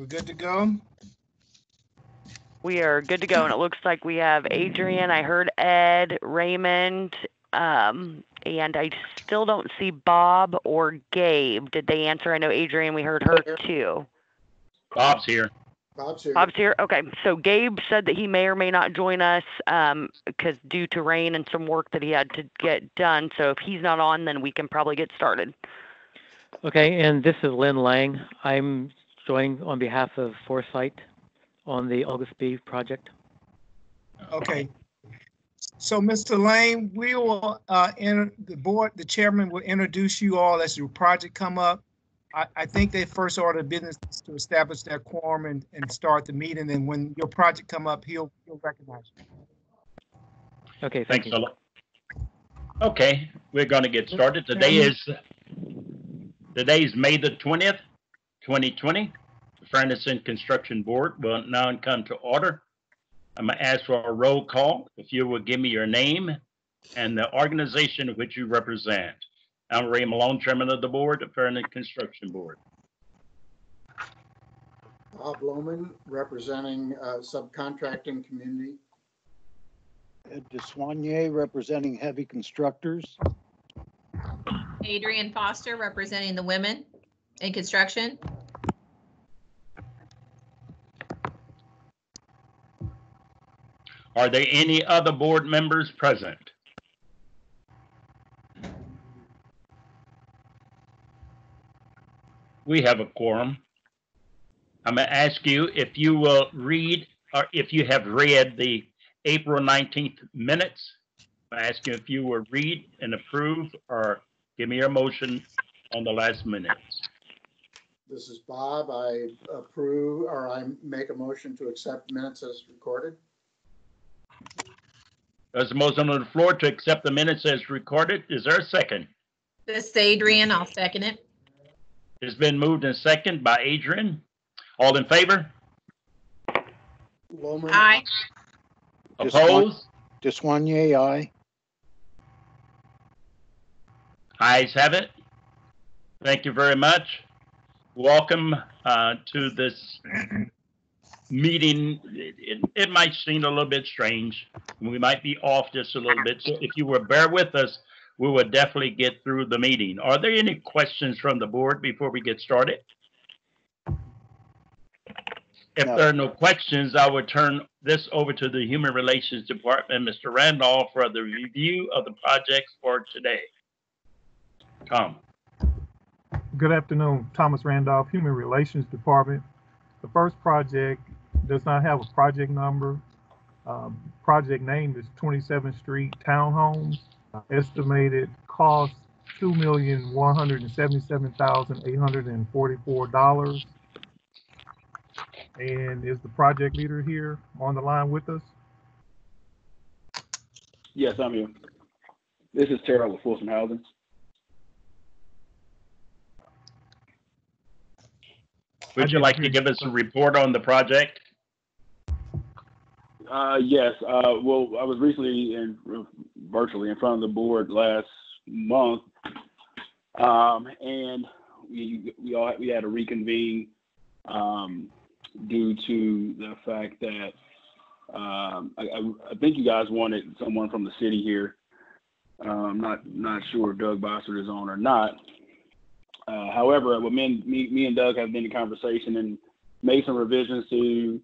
We're good to go? We are good to go, and it looks like we have Adrian. I heard Ed, Raymond, and I still don't see Bob or Gabe. Did they answer? I know Adrian, we heard her too. Bob's here. Bob's here? Okay, so Gabe said that he may or may not join us because due to rain and some work that he had to get done. So if he's not on, then we can probably get started. Okay, and this is Lynn Lang. I'm joining on behalf of Foresight on the August B project. Okay. So, Mr. Lane, we will the chairman will introduce you all as your project come up. I think their first order of business is to establish their quorum and start the meeting. And when your project come up, he'll recognize you. Okay, thank you. A lot. Okay, we're going to get started. Today is May the 20th, 2020. The Furnace and Construction Board will now come to order. I'm going to ask for a roll call. If you will give me your name and the organization which you represent. I'm Ray Malone, Chairman of the Board, the Furnace and Construction Board. Bob Lohman, representing subcontracting community. Ed DeSoignier, representing heavy constructors. Adrian Foster, representing the women in construction. Are there any other board members present? We have a quorum. I'm going to ask you if you will read, or if you have read the April 19th minutes. I ask you if you will read and approve or give me your motion on the last minutes. This is Bob. I approve, or I make a motion to accept minutes as recorded. There's a motion on the floor to accept the minutes as recorded. Is there a second? This is Adrian. I'll second it. It's been moved and seconded by Adrian. All in favor? Lohman. Aye. Opposed? DeSoignier, aye. Ayes have it. Thank you very much. Welcome to this meeting. It might seem a little bit strange. We might be off just a little bit. So if you will bear with us, we will definitely get through the meeting. Are there any questions from the board before we get started? If there are no questions, I would turn this over to the Human Relations Department, Mr. Randolph, for the review of the projects for today. Tom. Good afternoon, Thomas Randolph, Human Relations Department. The first project does not have a project number. Project name is 27th Street Townhomes. Estimated cost $2,177,844. And is the project leader here on the line with us? Yes, I'm here. This is Terrell with Folsom Housing. Would you like to give us a report on the project? Yes. Well, I was recently virtually in front of the board last month, and we had to reconvene due to the fact that I think you guys wanted someone from the city here. I'm not sure if Doug Bossert is on or not. However, me and Doug have been in conversation and made some revisions to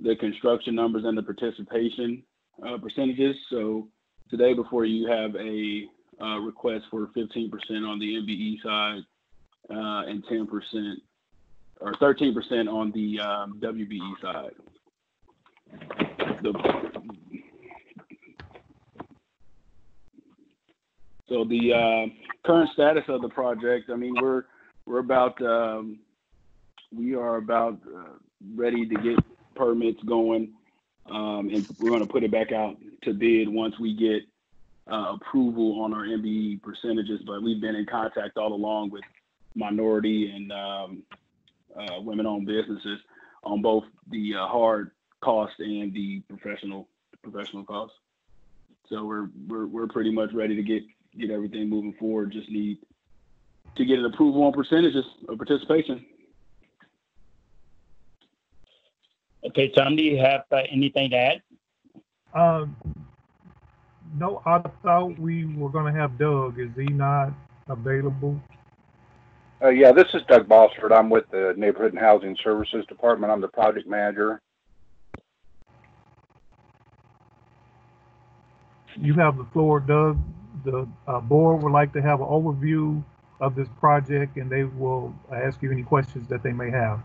the construction numbers and the participation percentages. So today before you have a request for 15% on the MBE side and 10% or 13% on the WBE side. So the current status of the project, I mean, we are about ready to get permits going, and we're going to put it back out to bid once we get approval on our MBE percentages. But we've been in contact all along with minority and women-owned businesses on both the hard cost and the professional cost. So we're pretty much ready to get everything moving forward. Just need to get an approval on percentages of participation. Okay, Tom, do you have anything to add? No, I thought we were gonna have Doug. Is he not available? Yeah, this is Doug Bossford. I'm with the Neighborhood and Housing Services Department. I'm the project manager. You have the floor, Doug. The board would like to have an overview of this project, and they will ask you any questions that they may have.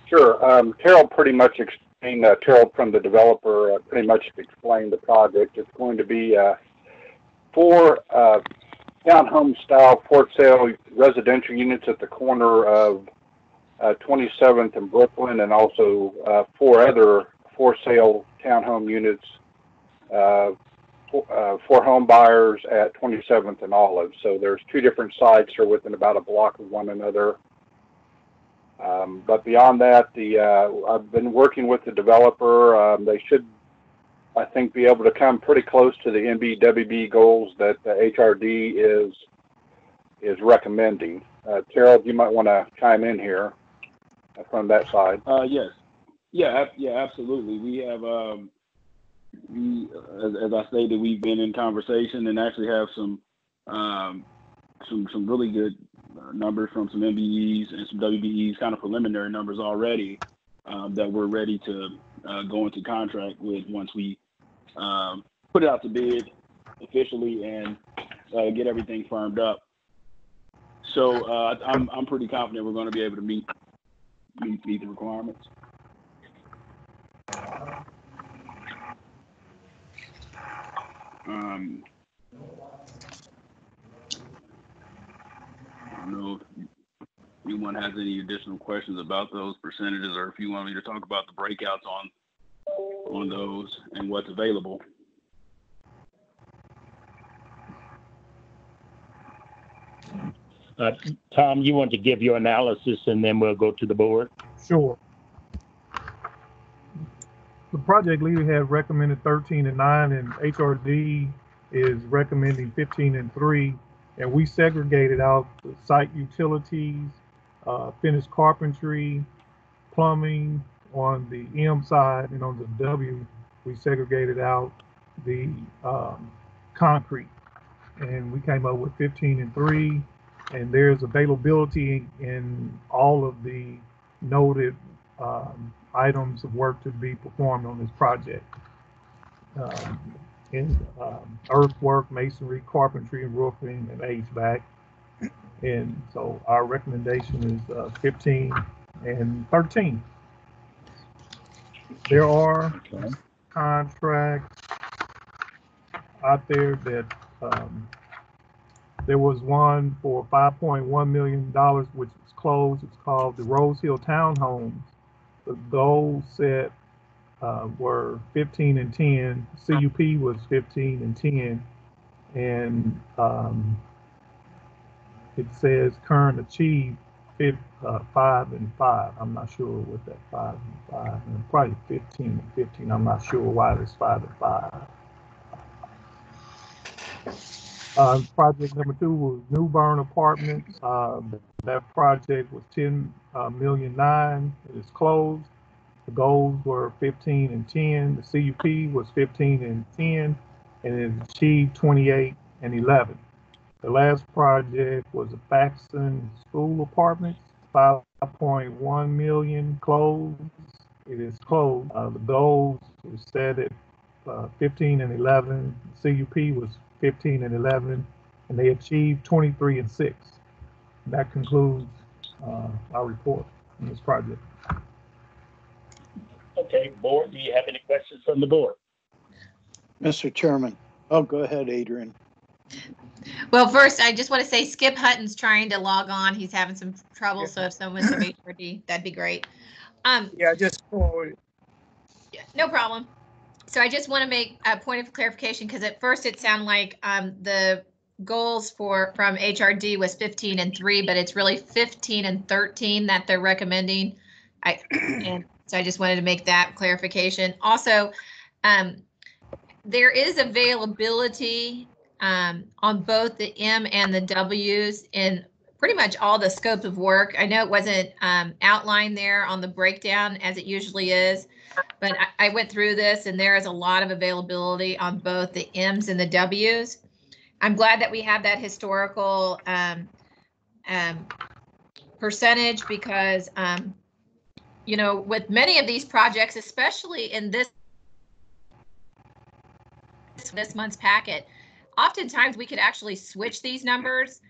Sure. Terrell pretty much explained, Terrell from the developer pretty much explained the project. It's going to be 4 townhome style for sale residential units at the corner of 27th and Brooklyn, and also 4 other for sale townhome units for home buyers at 27th and Olive. So there's 2 different sites that are within about a block of one another. But beyond that, I've been working with the developer. They should, I think, be able to come pretty close to the NBWB goals that the HRD is recommending. Terrell, you might want to chime in here from that side. Yes. Yeah, absolutely. We have, as I stated, we've been in conversation and actually have some really good numbers from some MBEs and some WBEs, kind of preliminary numbers already that we're ready to go into contract with once we put it out to bid officially and get everything firmed up. So I'm pretty confident we're going to be able to meet the requirements. I don't know if anyone has any additional questions about those percentages, or if you want me to talk about the breakouts on those and what's available. Tom, you want to give your analysis and then we'll go to the board? Sure. The project leader had recommended 13 and 9, and HRD is recommending 15 and 3. And we segregated out the site utilities, finished carpentry, plumbing on the M side, and on the W, we segregated out the concrete. And we came up with 15 and 3, and there's availability in all of the noted items of work to be performed on this project. Earthwork, masonry, carpentry, and roofing, and HVAC. And so our recommendation is 15 and 13. There are contracts out there that there was one for $5.1 million, which was closed. It's called the Rose Hill Townhomes. The goals set were 15 and 10. CUP was 15 and 10. And it says current achieved 5 and 5. I'm not sure what that 5 and 5, and probably 15 and 15. I'm not sure why there's 5 and 5. Project number 2 was New Bern Apartments. That project was 10.9 million. It is closed. The goals were 15 and 10. The CUP was 15 and 10, and it achieved 28 and 11. The last project was the Faxon School Apartments, 5.1 million, closed. It is closed. The goals were set at 15 and 11. CUP was 15 and 11, and they achieved 23 and 6. And that concludes our report on this project. Okay, board, do you have any questions from the board? Mr. Chairman. Oh, go ahead, Adrian. Well, first, I just want to say Skip Hutton's trying to log on. He's having some trouble, so if someone's from HRD, that'd be great. Yeah, just forward. Yeah, no problem. So I just want to make a point of clarification, because at first it sounded like the goals from HRD was 15 and 3, but it's really 15 and 13 that they're recommending. And so I just wanted to make that clarification. Also, there is availability on both the M and the W's in pretty much all the scope of work. I know it wasn't outlined there on the breakdown as it usually is, but I went through this and there is a lot of availability on both the M's and the W's. I'm glad that we have that historical percentage because, you know, with many of these projects, especially in this month's packet, oftentimes we could actually switch these numbers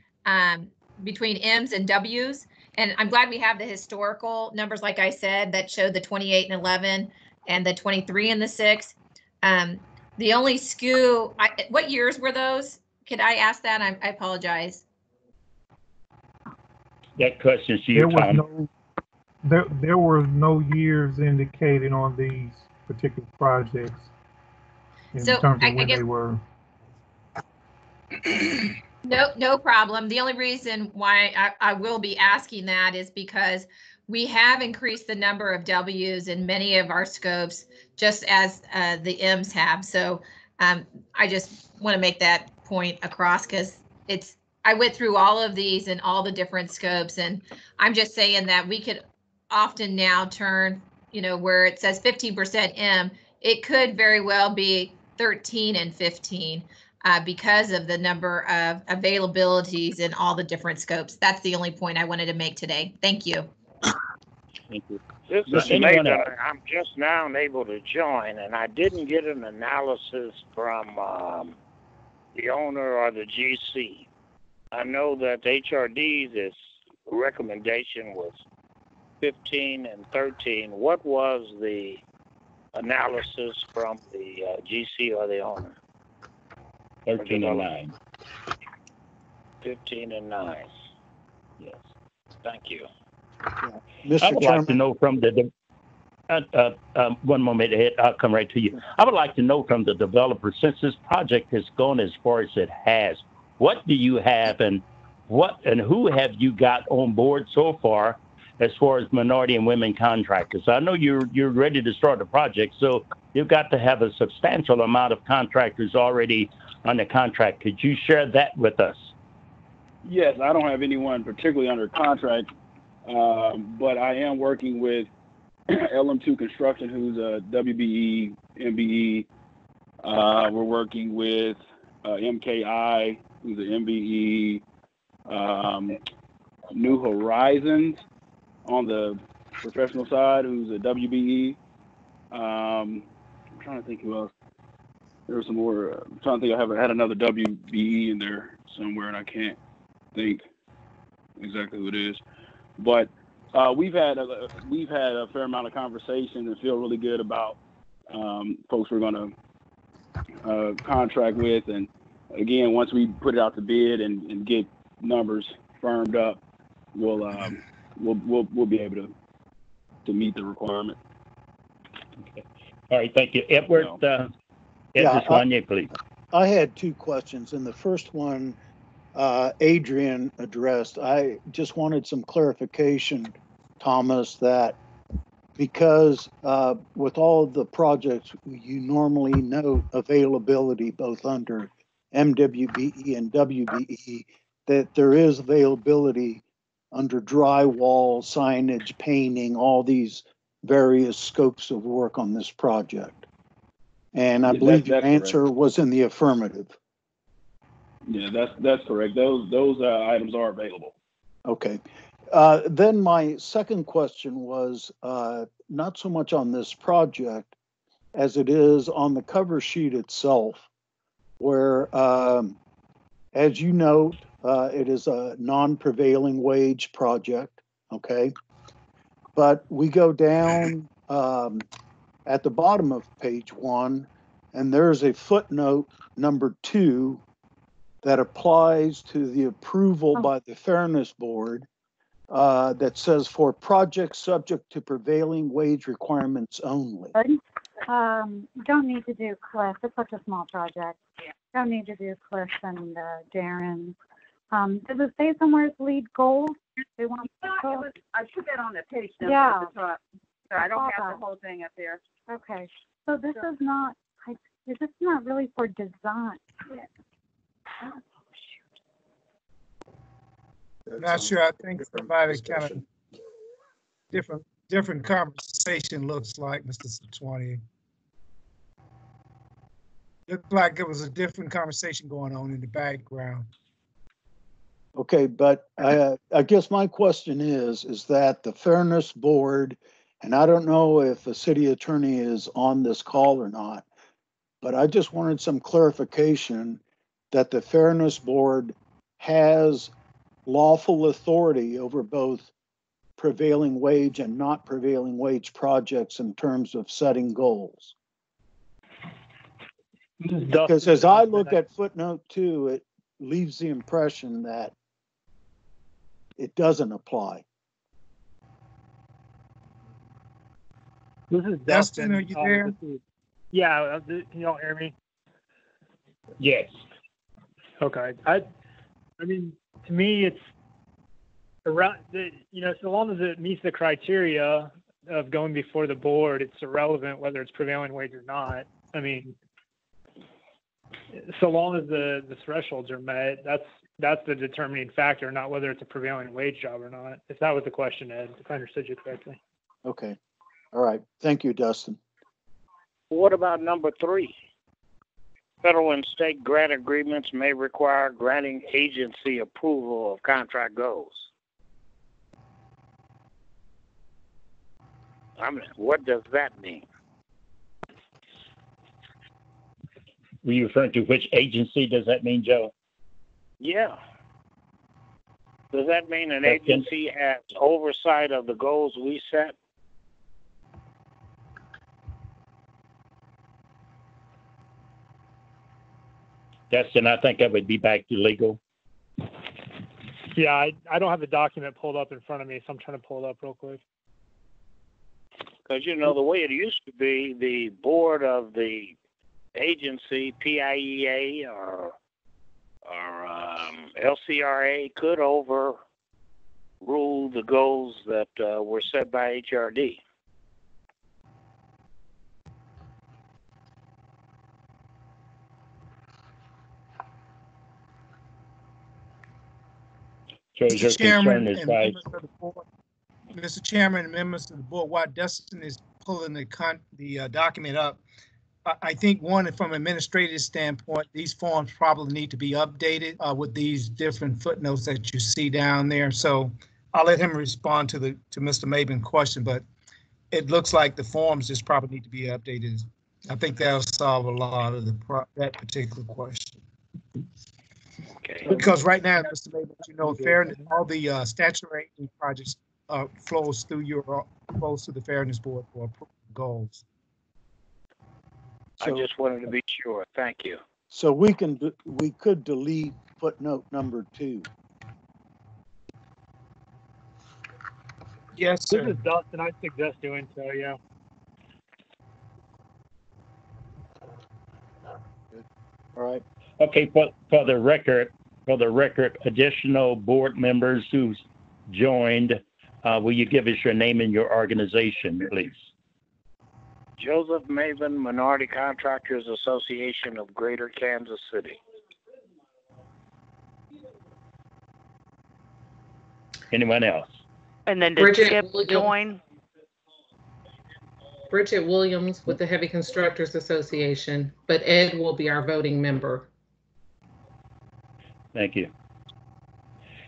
between M's and W's. And I'm glad we have the historical numbers, like I said, that showed the 28 and 11 and the 23 and the 6. The only skew, what years were those? Could I ask that? I apologize. That question's to you, Tom. There were no years indicated on these particular projects in terms of when they were. No problem. The only reason why I will be asking that is because we have increased the number of W's in many of our scopes, just as the M's have. So I just want to make that point across because I went through all of these and all the different scopes, and I'm just saying that we could often now turn, you know, where it says 15% M, it could very well be 13 and 15 because of the number of availabilities in all the different scopes. That's the only point I wanted to make today. Thank you. Thank you. This is Nathan. I'm just now able to join, and I didn't get an analysis from the owner or the GC. I know that HRD's recommendation was 15 and 13. What was the analysis from the GC or the owner? 13 and 9. 15 and 9. Yes. Thank you. Mr. I would Chairman, like to know from the one moment, Ed, I'll come right to you. I would like to know from the developer, since this project has gone as far as it has, what do you have and who have you got on board so far as minority and women contractors? I know you're ready to start the project, so you've got to have a substantial amount of contractors already on the contract. Could you share that with us? Yes, I don't have anyone particularly under contract, but I am working with LM2 Construction, who's a WBE, MBE. We're working with MKI, who's an MBE, New Horizons on the professional side, who's a WBE. I'm trying to think who else. There was some more. I'm trying to think. I had another WBE in there somewhere, and I can't think exactly who it is. But we've had a fair amount of conversation and feel really good about folks we're going to contract with. And again, once we put it out to bid and get numbers firmed up, we'll be able to meet the requirement. Okay. All right. Thank you, Edward. Please. I had two questions, and the first one Adrian addressed. I just wanted some clarification, Thomas, that because with all of the projects, you normally note availability both under MWBE and WBE, that there is availability under drywall, signage, painting, all these various scopes of work on this project. And I believe your answer was in the affirmative. Yeah, that's correct. Those items are available. Okay. Then my second question was not so much on this project as it is on the cover sheet itself, where, as you note, it is a non-prevailing wage project. Okay. But we go down at the bottom of page 1, and there's a footnote number 2 that applies to the approval by the Fairness Board that says for projects subject to prevailing wage requirements only. Don't need to do Cliff. It's such a small project. Don't need to do Cliff and Darren. Does it say somewhere it's lead goals? They want I put that on the page number yeah. at the top. So I don't have the whole thing up there. Okay. So this is not, this is not really for design. Oh, shoot. I'm not sure. I think somebody kind of different conversation looks like, Mr. Satwani. Looked like there was a different conversation going on in the background. Okay, but I guess my question is that the Fairness Board, and I don't know if the city attorney is on this call or not, but I just wanted some clarification that the Fairness Board has lawful authority over both prevailing wage and not prevailing wage projects in terms of setting goals. Because as I look at footnote 2, it leaves the impression that it doesn't apply. This is Dustin, are you there? Yeah, can y'all hear me? Yes. Okay. I mean, to me, it's around, so long as it meets the criteria of going before the board, it's irrelevant whether it's prevailing wage or not. I mean, so long as the thresholds are met, that's the determining factor, not whether it's a prevailing wage job or not. If that was the question, Ed, if I understood you correctly. Okay. All right. Thank you, Dustin. What about number 3? Federal and state grant agreements may require granting agency approval of contract goals. I mean, what does that mean? Were you referring to which agency does that mean, Joe? Yeah. Does that mean an agency has oversight of the goals we set? Dustin, I think I would be back to legal. Yeah, I don't have the document pulled up in front of me, so I'm trying to pull it up real quick. Because, the way it used to be, the board of the agency, PIEA or LCRA, could overrule the goals that were set by HRD. So is your concern is by... Mr. Chairman and members of the board, while Dustin is pulling the document up, I think one, from an administrative standpoint, these forms probably need to be updated with these different footnotes that you see down there. So I'll let him respond to Mr. Maben's question, but it looks like the forms just probably need to be updated. I think that'll solve a lot of that particular question. Okay. Because right now, Mr. Maben, fairness, all the statutory projects flows through the Fairness Board for goals. I just wanted to be sure. Thank you. So we could delete footnote number 2. Yes, sir. This is Dustin. I suggest doing so. Yeah. All right. Okay, for the record, additional board members who's joined, will you give us your name and your organization, please? Joseph Maven, Minority Contractors Association of Greater Kansas City. Anyone else? And then did Skip join? Bridget Williams with the Heavy Constructors Association, but Ed will be our voting member. Thank you.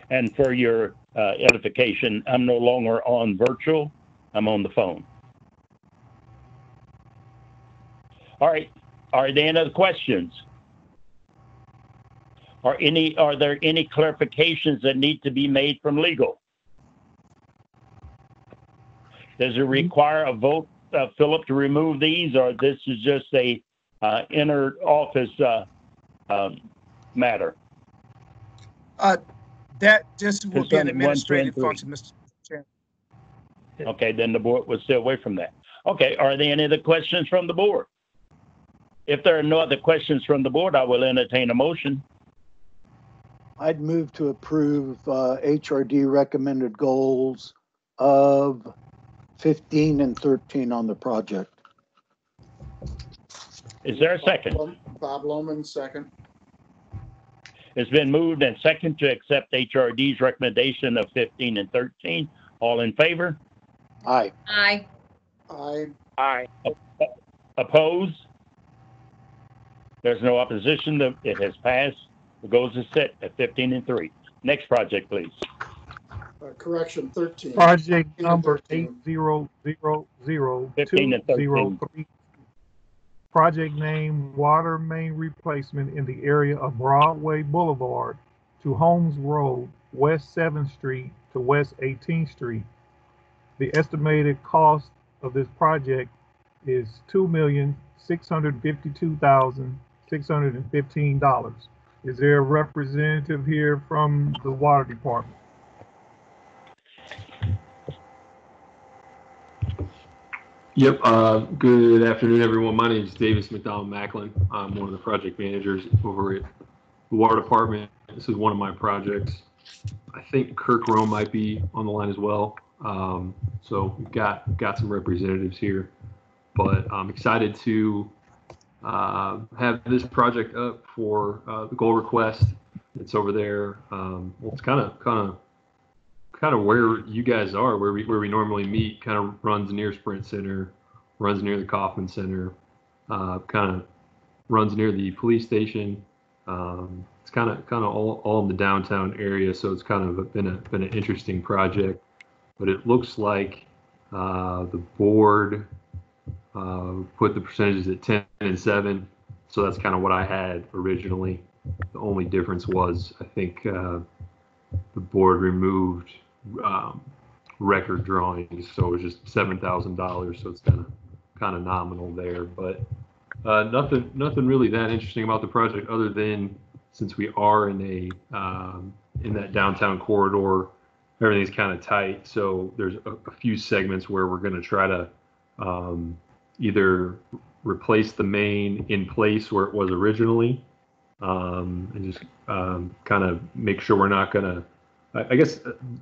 And for your edification, I'm no longer on virtual. I'm on the phone. All right. Are there any other questions? Are there any clarifications that need to be made from legal? Does it require a vote, Philip, to remove these, or this is just a inner office matter? That just will be an administrative function, Mr. Chairman. Okay, then the board will stay away from that. Okay, are there any other questions from the board? If there are no other questions from the board, I will entertain a motion. I'd move to approve HRD recommended goals of 15 and 13 on the project. Is there a second? Bob Lohman, second. It's been moved and second to accept HRD's recommendation of 15 and 13. All in favor? Aye. Aye. Aye. Aye. Opposed? There's no opposition. It has passed. The goals is set at 15 and 3. Next project, please. Correction 13. Project number 13. 15 and 13. 8000203. Project name Water Main Replacement in the area of Broadway Boulevard to Holmes Road, West 7th Street to West 18th Street. The estimated cost of this project is $2,652,615. Is there a representative here from the Water Department? Yep. Good afternoon, everyone. My name is Davis McDonald Macklin. I'm one of the project managers over at the Water Department. This is one of my projects. I think Kirk Rome might be on the line as well. So we've got some representatives here, but I'm excited to have this project up for the goal request. It's over there. Well, it's kind of where you guys are, where we normally meet. Kind of runs near Sprint Center, runs near the Kauffman Center, kind of runs near the police station. It's kind of all in the downtown area, so it's kind of been an interesting project. But it looks like the board put the percentages at 10 and 7, so that's kind of what I had originally. The only difference was I think the board removed record drawings, so it was just $7,000, so it's kind of nominal there. But nothing really that interesting about the project, other than since we are in that downtown corridor, everything's kind of tight. So there's a few segments where we're going to try to either replace the main in place where it was originally, and just kind of make sure we're not going to. I guess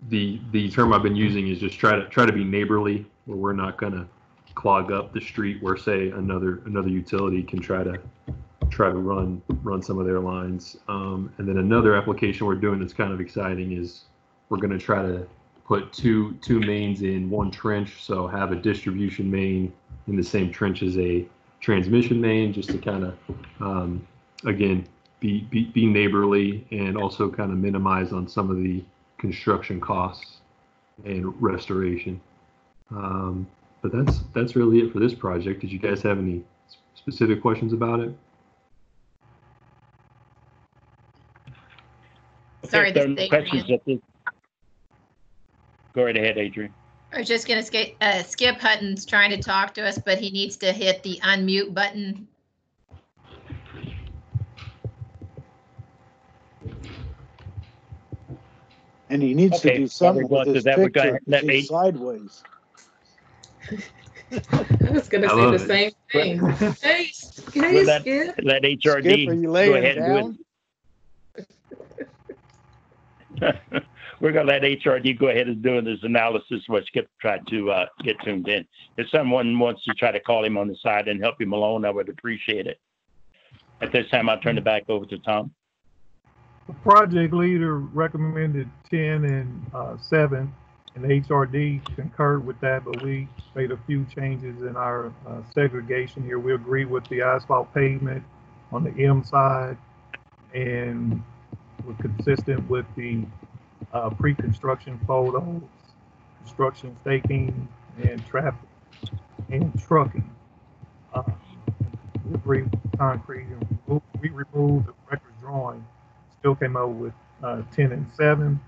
the term I've been using is just try to be neighborly, where we're not going to clog up the street where, say, another utility can try to run some of their lines. And then another application we're doing that's kind of exciting is we're going to try to put two mains in one trench, so have a distribution main in the same trench as a transmission main, just to kind of again be neighborly and also kind of minimize on some of the construction costs and restoration. But that's really it for this project. Did you guys have any specific questions about it? Sorry, this is questions Adrian. at this. Go right ahead, Adrian. I was just going to Skip Hutton's trying to talk to us, but he needs to hit the unmute button. And he needs to do something with his picture. He's sideways. I was going to say the same thing. Hey, let Skip. Let HRD Skip, are you laying go ahead down? and do it. We're going to let HRD go ahead and do this analysis while Skip tried to get tuned in. If someone wants to try to call him on the side and help him along, I would appreciate it. At this time, I'll turn it back over to Tom. The project leader recommended 10 and 7, and HRD concurred with that, but we made a few changes in our segregation here. We agree with the asphalt pavement on the M side, and we're consistent with the pre-construction photos, construction staking, and traffic and trucking. We agree with concrete, and we removed the record drawing. Still came out with 10 and 7.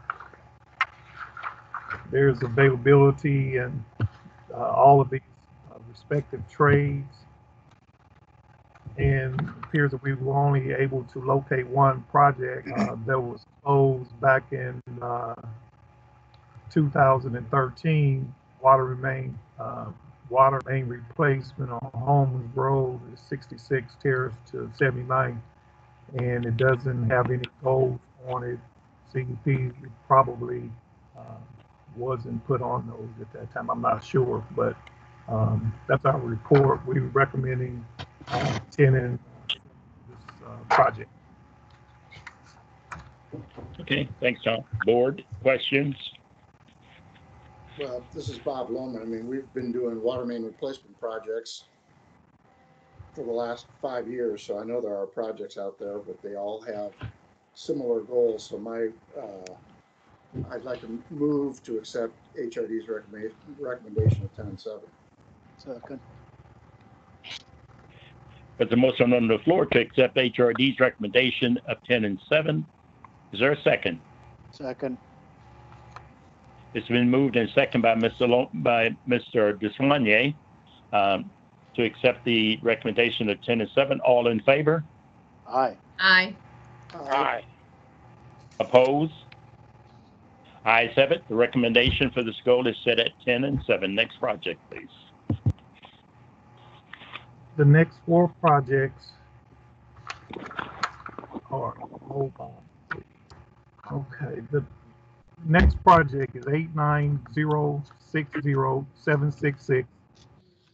There's availability and all of these respective trades. And it appears that we were only able to locate one project that was closed back in 2013. Water main replacement on Holmes Road is 66 Terrace to 79. And it doesn't have any goals on it. CEP probably wasn't put on those at that time. I'm not sure, but that's our report. We're recommending 10 in this project. Okay, thanks, Tom. Board, questions? Well, this is Bob Lohman. I mean, we've been doing water main replacement projects for the last 5 years, so I know there are projects out there, but they all have similar goals. So I'd like to move to accept HRD's recommendation of 10 and 7. Second. There's a motion on the floor to accept HRD's recommendation of 10 and 7. Is there a second? Second. It's been moved and seconded by Mr. Deswanier to accept the recommendation of 10 and 7. All in favor? Aye. Aye. Aye. Opposed? Ayes have it. The recommendation for this goal is set at 10 and 7. Next project, please. The next 4 projects are, hold on. Okay, the next project is 89060-766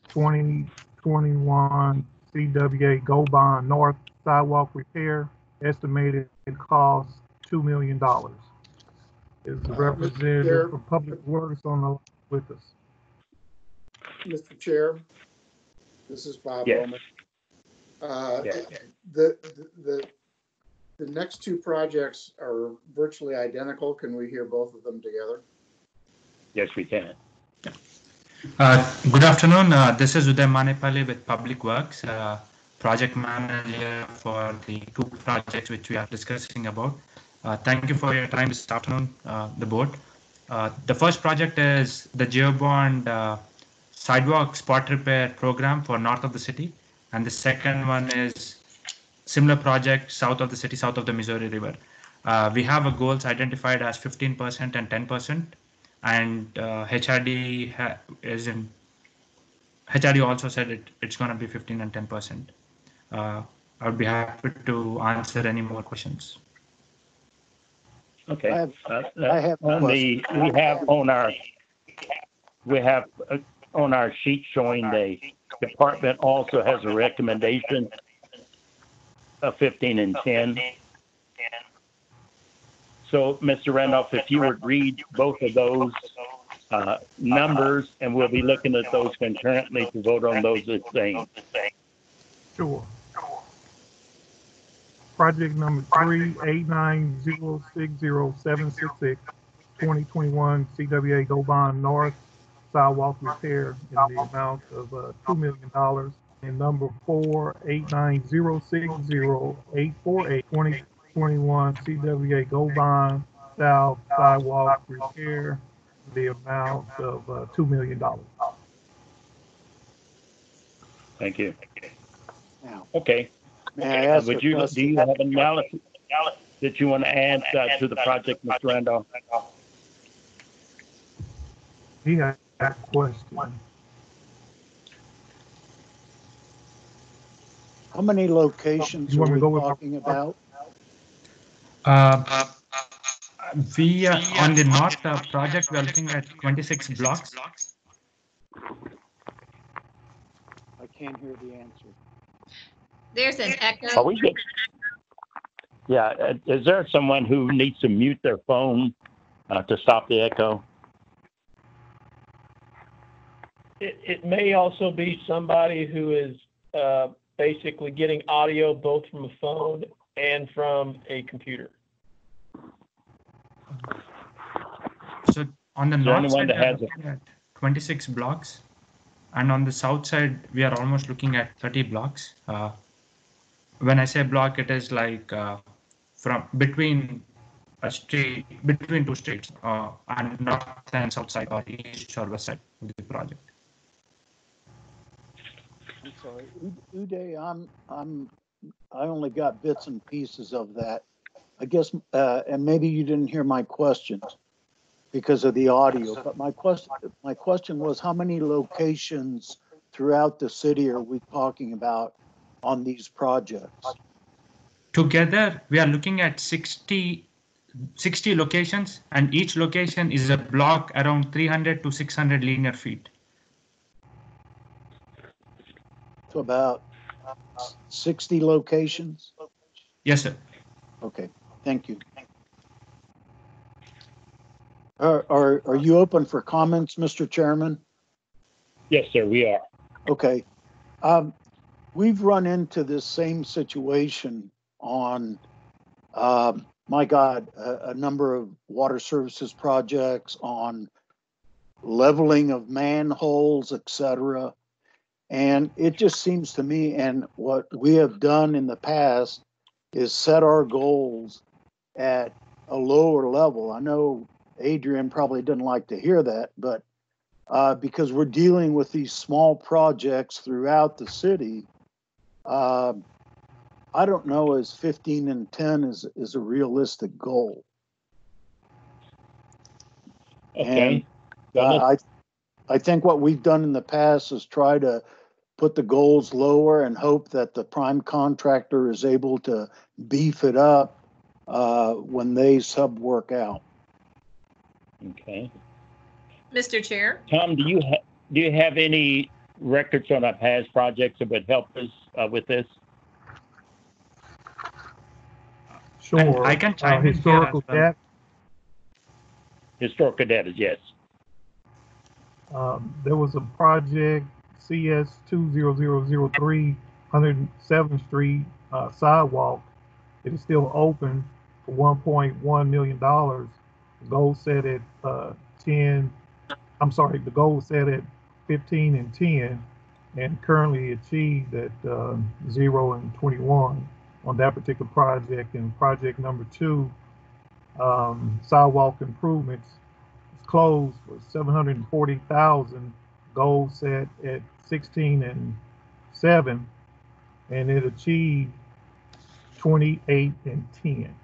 2021 CWA Go Bond North Sidewalk Repair, estimated cost $2 million. Is the representative for Public Works on the line with us? Mr. Chair, this is Bob Yes. Lohman. Yes. The next 2 projects are virtually identical. Can we hear both of them together? Yes, we can. Good afternoon. This is Uday Manepalli with Public Works, project manager for the 2 projects which we are discussing about. Thank you for your time this afternoon, the board. The first project is the Geobond sidewalk spot repair program for north of the city, and the second one is similar project south of the city, south of the Missouri River. We have a goals identified as 15% and 10%, and HRD also said it's going to be 15 and 10%. I would be happy to answer any more questions. Okay. I have we have on our sheet showing the department also has a recommendation of 15 and 10. So, Mr. Randolph, if you would read both of those numbers, and we'll be looking at those concurrently to vote on those as same. Sure. Project number 3, 89060-766 2021 CWA Go Bond North Sidewalk Repair in the amount of $2 million. And number 4, 89060-848 2021 CWA Go Bond South Sidewalk Repair, the amount of $2 million. Thank you. Now, Okay. may I ask do you have an analysis that you want to add to the project, Mr. Randolph? Yeah, that question. how many locations are we talking about? We are on the north project, we are looking at 26 blocks. I can't hear the answer. There's an echo. Yeah, is there someone who needs to mute their phone to stop the echo? It may also be somebody who is basically getting audio both from a phone and from a computer. So on the north side, we are looking at 26 blocks, and on the south side, we are almost looking at 30 blocks. When I say block, it is like from between a street, between 2 streets, and north and south side, or east or west side of the project. I'm sorry, Uday, I only got bits and pieces of that. I guess, and maybe you didn't hear my questions because of the audio, but my question was, how many locations throughout the city are we talking about on these projects? Together, we are looking at 60 locations, and each location is a block around 300 to 600 linear feet. So about 60 locations? Yes, sir. Okay, thank you. Are you open for comments, Mr. Chairman? Yes, sir, we are. Okay. We've run into this same situation on, my God, a number of water services projects, on leveling of manholes, etc. And it just seems to me, and what we have done in the past is set our goals at a lower level. I know Adrian probably doesn't like to hear that, but because we're dealing with these small projects throughout the city, I don't know as 15 and 10 is a realistic goal. Okay. And I think what we've done in the past is try to put the goals lower and hope that the prime contractor is able to beef it up when they sub work out. Okay. Mr. Chair? Tom, do you have any records on our past projects that would help us with this? Sure. I can chime in historical here as well. data. Historical data, yes. There was a project, CS 20003, 107th Street sidewalk. It is still open for $1.1 million. The goal set at the goal was set at 15 and 10, and currently achieved at 0 and 21 on that particular project. And project number 2, sidewalk improvements, is closed for $740,000. Goal set at 16 and 7, and it achieved 28 and 10.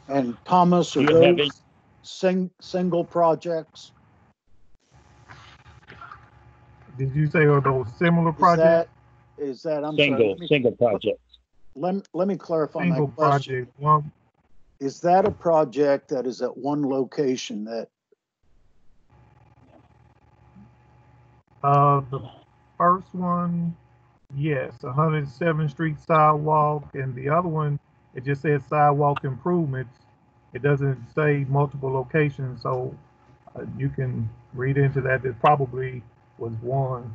And Thomas, are those single projects? Did you say are those similar projects? Is that I'm single projects? Let me clarify Single my question. project. Is that a project that is at one location that? The first one, yes, 107th Street sidewalk, and the other one, it just says sidewalk improvements. It doesn't say multiple locations, so you can read into that. There probably was one.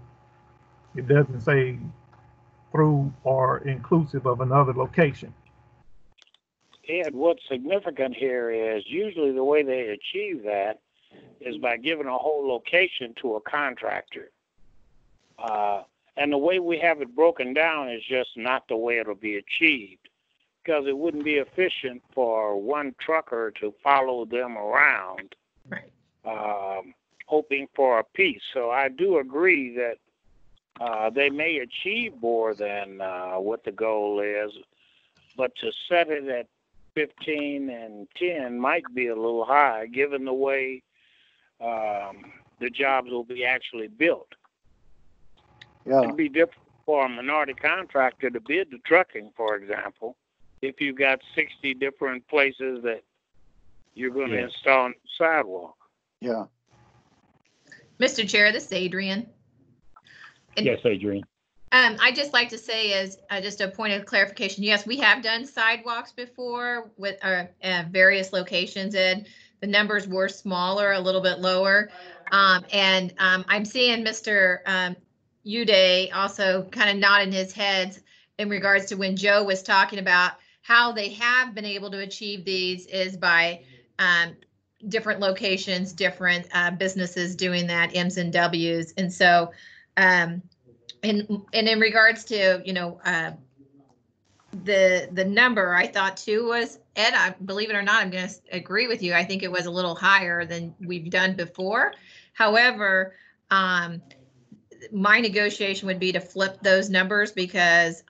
It doesn't say through or inclusive of another location. Ed, what's significant here is usually the way they achieve that is by giving a whole location to a contractor. And the way we have it broken down is just not the way it'll be achieved, because it wouldn't be efficient for one trucker to follow them around, hoping for a piece. So I do agree that they may achieve more than what the goal is, but to set it at 15 and 10 might be a little high, given the way the jobs will be actually built. Yeah. It'd be different for a minority contractor to bid the trucking, for example, if you've got 60 different places that you're going to install a sidewalk. Yeah. Mr. Chair, this is Adrian. Yes, Adrian. I'd just like to say is just a point of clarification. Yes, we have done sidewalks before with various locations, and the numbers were smaller, a little bit lower. And I'm seeing Mr. Uday also kind of nodding his head in regards to when Joe was talking about how they have been able to achieve these is by different locations, different businesses doing that, M's and W's. And so, and in regards to, the number, I thought too was, Ed, I believe it or not, I'm going to agree with you. I think it was a little higher than we've done before. However, my negotiation would be to flip those numbers, because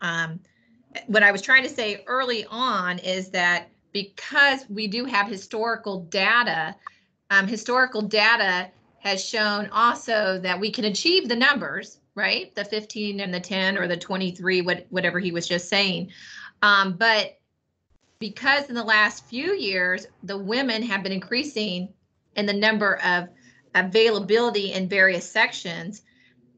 what I was trying to say early on is that because we do have historical data has shown also that we can achieve the numbers, right? The 15 and the 10 or the 23, whatever he was just saying. But because in the last few years, the women have been increasing in the number of availability in various sections,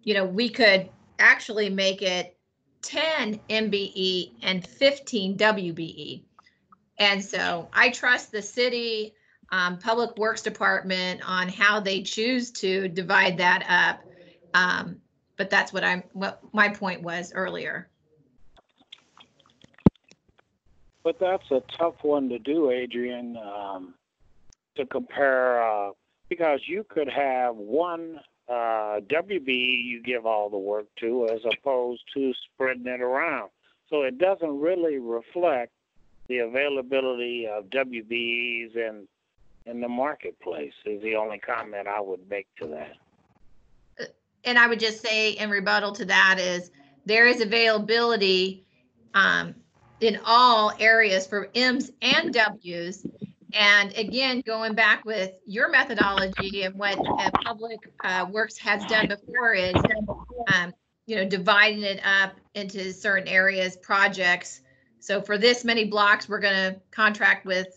we could actually make it 10 MBE and 15 WBE. And so I trust the city Public Works Department on how they choose to divide that up. But that's what my point was earlier. But that's a tough one to do, Adrian, to compare, because you could have one WB you give all the work to as opposed to spreading it around. So it doesn't really reflect the availability of WBs in the marketplace is the only comment I would make to that. And I would just say in rebuttal to that is there is availability in all areas for M's and W's. And again, going back with your methodology and what Public Works has done before is, dividing it up into certain areas, projects. So for this many blocks, we're going to contract with,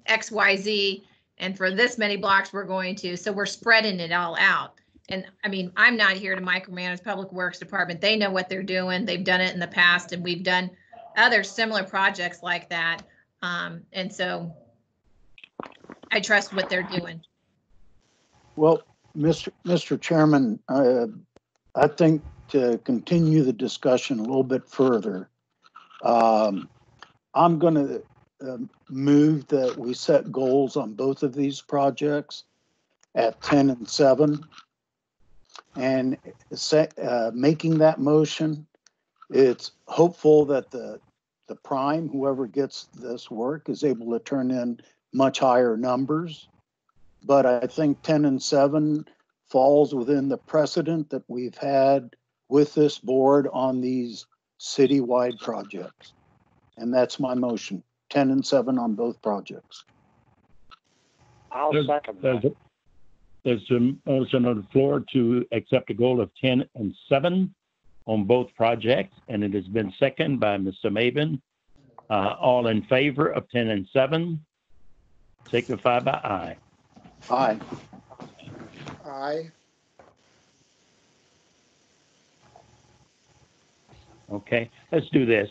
X, Y, Z. And for this many blocks, we're going to, so we're spreading it all out. And I mean, I'm not here to micromanage Public Works Department. They know what they're doing. They've done it in the past, and we've done other similar projects like that. And so I trust what they're doing. Well, Mr. Chairman, I think to continue the discussion a little bit further, I'm going to move that we set goals on both of these projects at 10 and 7. And making that motion, it's hopeful that the prime, whoever gets this work, is able to turn in much higher numbers. But I think 10 and 7 falls within the precedent that we've had with this board on these citywide projects. And that's my motion, 10 and 7 on both projects. I'll second that. There's a motion on the floor to accept a goal of 10 and 7 on both projects, and it has been seconded by Mr. Maven. All in favor of 10 and 7, signify by aye. Aye. Aye. Okay, let's do this.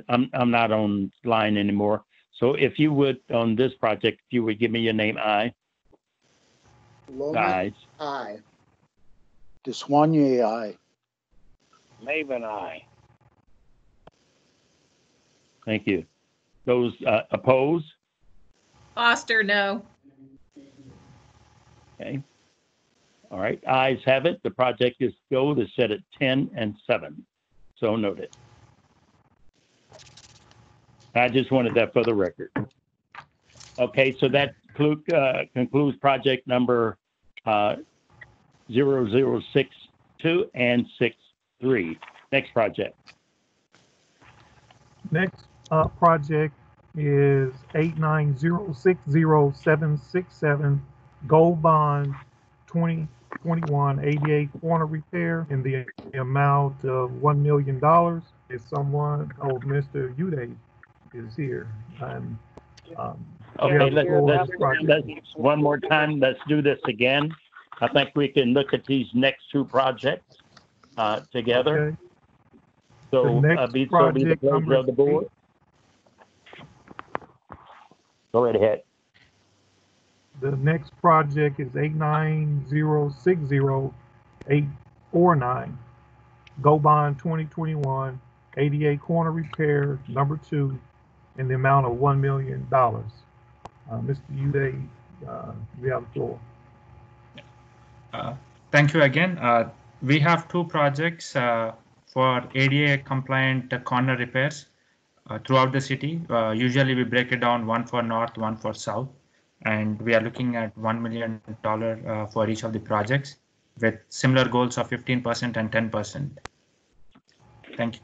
I'm not online anymore. So if you would, on this project, if you would give me your name, aye. Lomas, aye. Deswanier, aye. Maven, aye. Thank you. Those opposed? Foster, no. Okay. All right, ayes have it. The project is set at 10 and 7. So noted. I just wanted that for the record. Okay, so that concludes project number 0062 and 63. Next project. Next project is 890606767 Gold Bond 2021 88 corner repair in the amount of $1 million. If someone, Mr. Uday is here. And, okay, let's one more time. Let's do this again. I think we can look at these next two projects together. Okay. So, be the pleasure of the board. Go right ahead. The next project is 89060-849 Go Bond 2021 88 corner repair number 2 in the amount of $1 million. Mr. Uday, you have the floor. Thank you again. We have two projects for ADA compliant corner repairs throughout the city. Usually we break it down, one for north, one for south, and we are looking at $1 million for each of the projects with similar goals of 15% and 10%. Thank you.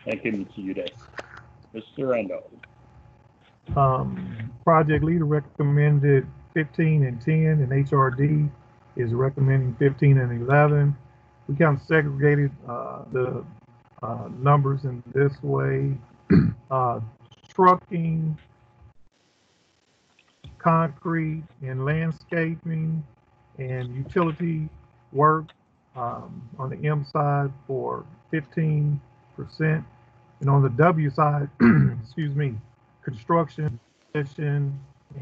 Thank you, Mr. Uday. Mr. Randolph. Project leader recommended 15 and 10, and HRD is recommending 15 and 11. We kind of segregated the numbers in this way. Trucking, concrete, and landscaping, and utility work on the M side for 15%, And on the W side, excuse me, construction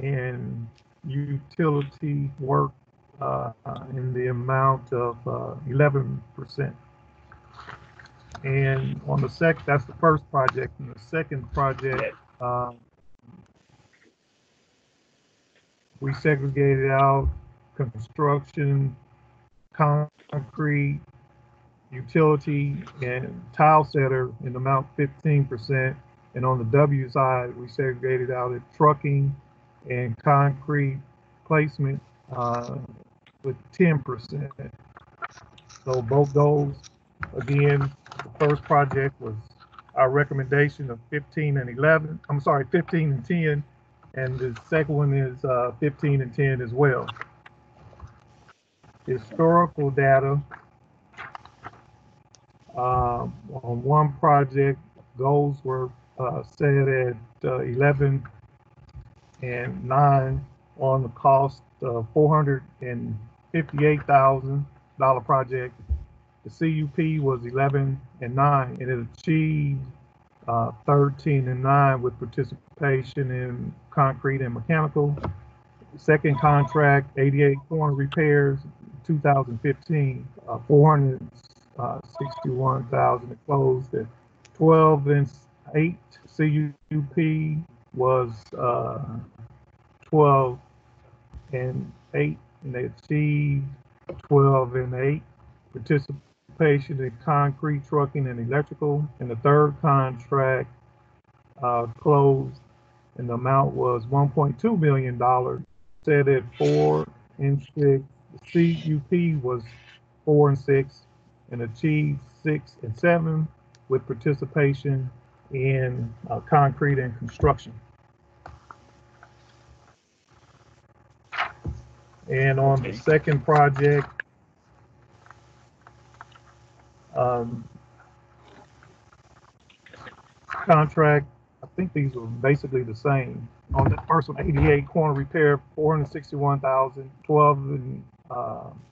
and utility work in the amount of 11%. And on the that's the first project. And the second project, we segregated out construction, concrete, utility, and tile setter in the amount 15%. And on the W side, we segregated out at trucking and concrete placement with 10%. So both those, again, the first project was our recommendation of 15 and 11. I'm sorry, 15 and 10. And the second one is 15 and 10 as well. Historical data. On one project, goals were set at 11 and 9 on the cost of $458,000 project. The CUP was 11 and 9, and it achieved 13 and 9 with participation in concrete and mechanical. Second contract, 88 corner repairs, 2015, 461,000. It closed at 12 and 8. CUP was 12 and 8, and they achieved 12 and 8. Participation in concrete, trucking, and electrical. And the third contract closed, and the amount was $1.2 million. Set at 4 and 6. The CUP was 4 and 6, and achieved 6 and 7 with participation in concrete and construction. And on the second project, contract, I think these were basically the same. On the first one, 88 corner repair, 461,000. 12 and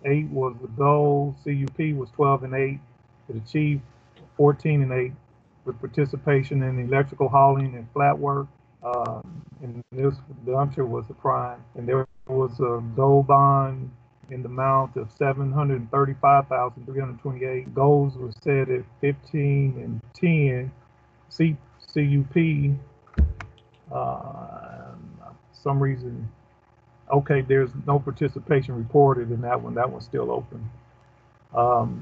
8 was the goal. CUP was 12 and 8. It achieved 14 and 8 with participation in electrical hauling and flat work. And this, the dumpster was the prime. And there was a goal bond in the amount of 735,328. Goals were set at 15 and 10. CUP, some reason, okay, there's no participation reported in that one. That one's still open.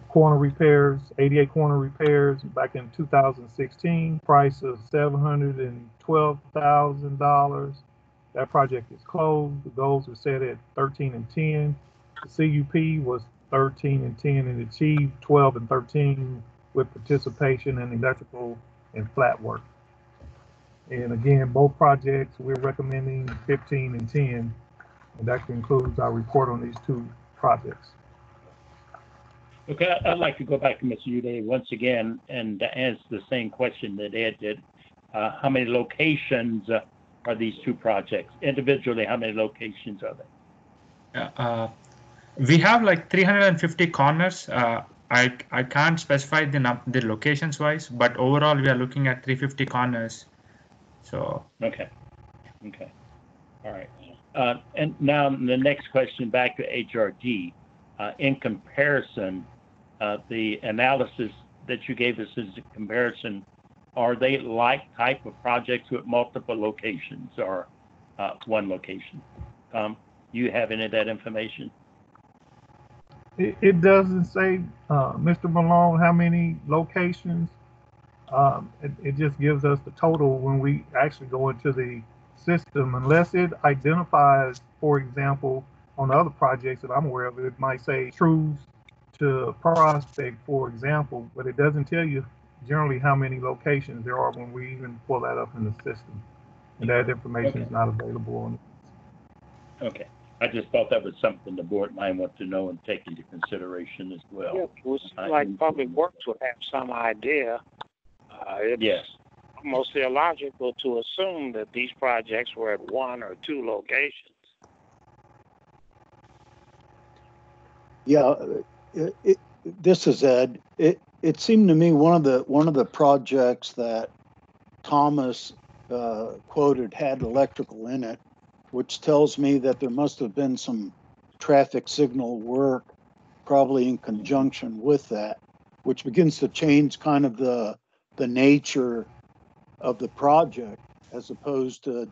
Corner repairs, 88 corner repairs back in 2016, price of $712,000. That project is closed. The goals were set at 13 and 10. The CUP was 13 and 10 and achieved 12 and 13 with participation in electrical and flat work. And again, both projects, we're recommending 15 and 10, and that concludes our report on these two projects. Okay, I'd like to go back to Mr. Uday once again and ask the same question that Ed did. How many locations are these two projects? Individually, how many locations are they? We have like 350 corners. I can't specify the locations wise, but overall we are looking at 350 corners. So okay, all right. And now the next question back to HRD. In comparison, the analysis that you gave us is a comparison. Are they like type of projects with multiple locations or one location? You have any of that information? It doesn't say, Mr. Malone, how many locations. It just gives us the total when we actually go into the system, unless it identifies, for example, on the other projects that I'm aware of, it might say Trues to Prospect, for example, but it doesn't tell you generally how many locations there are when we even pull that up in the system. And that information is not available on it. Okay. I just thought that was something the board might want to know and take into consideration as well. Yeah, it would seem like Public Works would have some idea. It's almost illogical to assume that these projects were at one or two locations. Yeah, this is Ed. It seemed to me one of the projects that Thomas quoted had electrical in it, which tells me that there must have been some traffic signal work probably in conjunction with that, which begins to change kind of the nature of the project as opposed to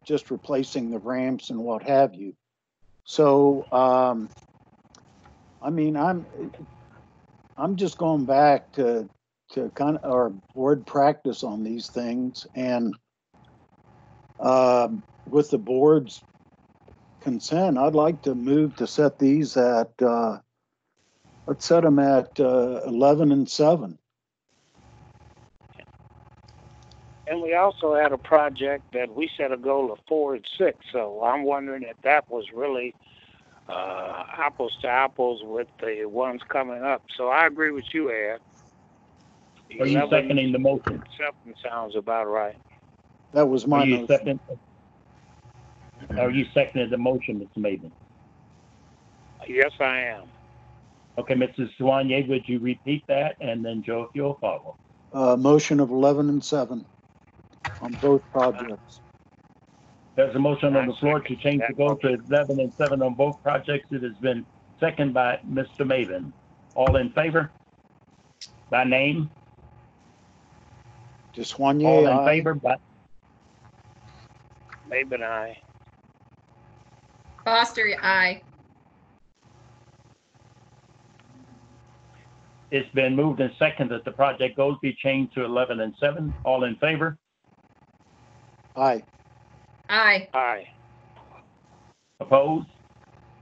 just replacing the ramps and what have you. So, I mean, I'm just going back to kind of our board practice on these things, and with the board's consent, I'd like to move to set these at let's set them at 11 and 7. And we also had a project that we set a goal of 4 and 6. So I'm wondering if that was really apples to apples with the ones coming up. So I agree with you, Ed. Are you seconding the motion? 7 sounds about right. That was my motion. Are you seconding the motion, Mr. Maven? Yes, I am. Okay, Mrs. Soigné, would you repeat that? And then Joe, if you'll follow. Motion of 11 and 7 on both projects. There's a motion on the floor to change the goal to 11 and 7 on both projects. It has been seconded by Mr. Maven. All in favor? By name? Just Soigné, all in aye. favor? By Maven, aye. Foster, aye. It's been moved and seconded that the project goals be changed to 11 and 7. All in favor? Aye. Aye. Aye. Opposed?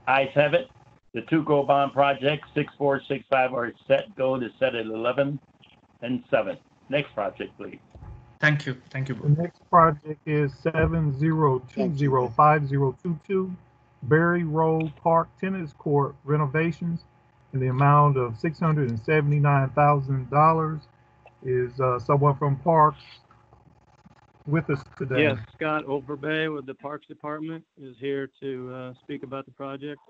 Ayes have it. The two GO bond projects, 6465, are set. Goal is set at 11 and 7. Next project, please. Thank you. Thank you. The next project is 70205022 Berry Road Park Tennis Court renovations in the amount of $679,000. Is someone from Parks with us today? Yes, Scott Overbay with the Parks Department is here to speak about the project.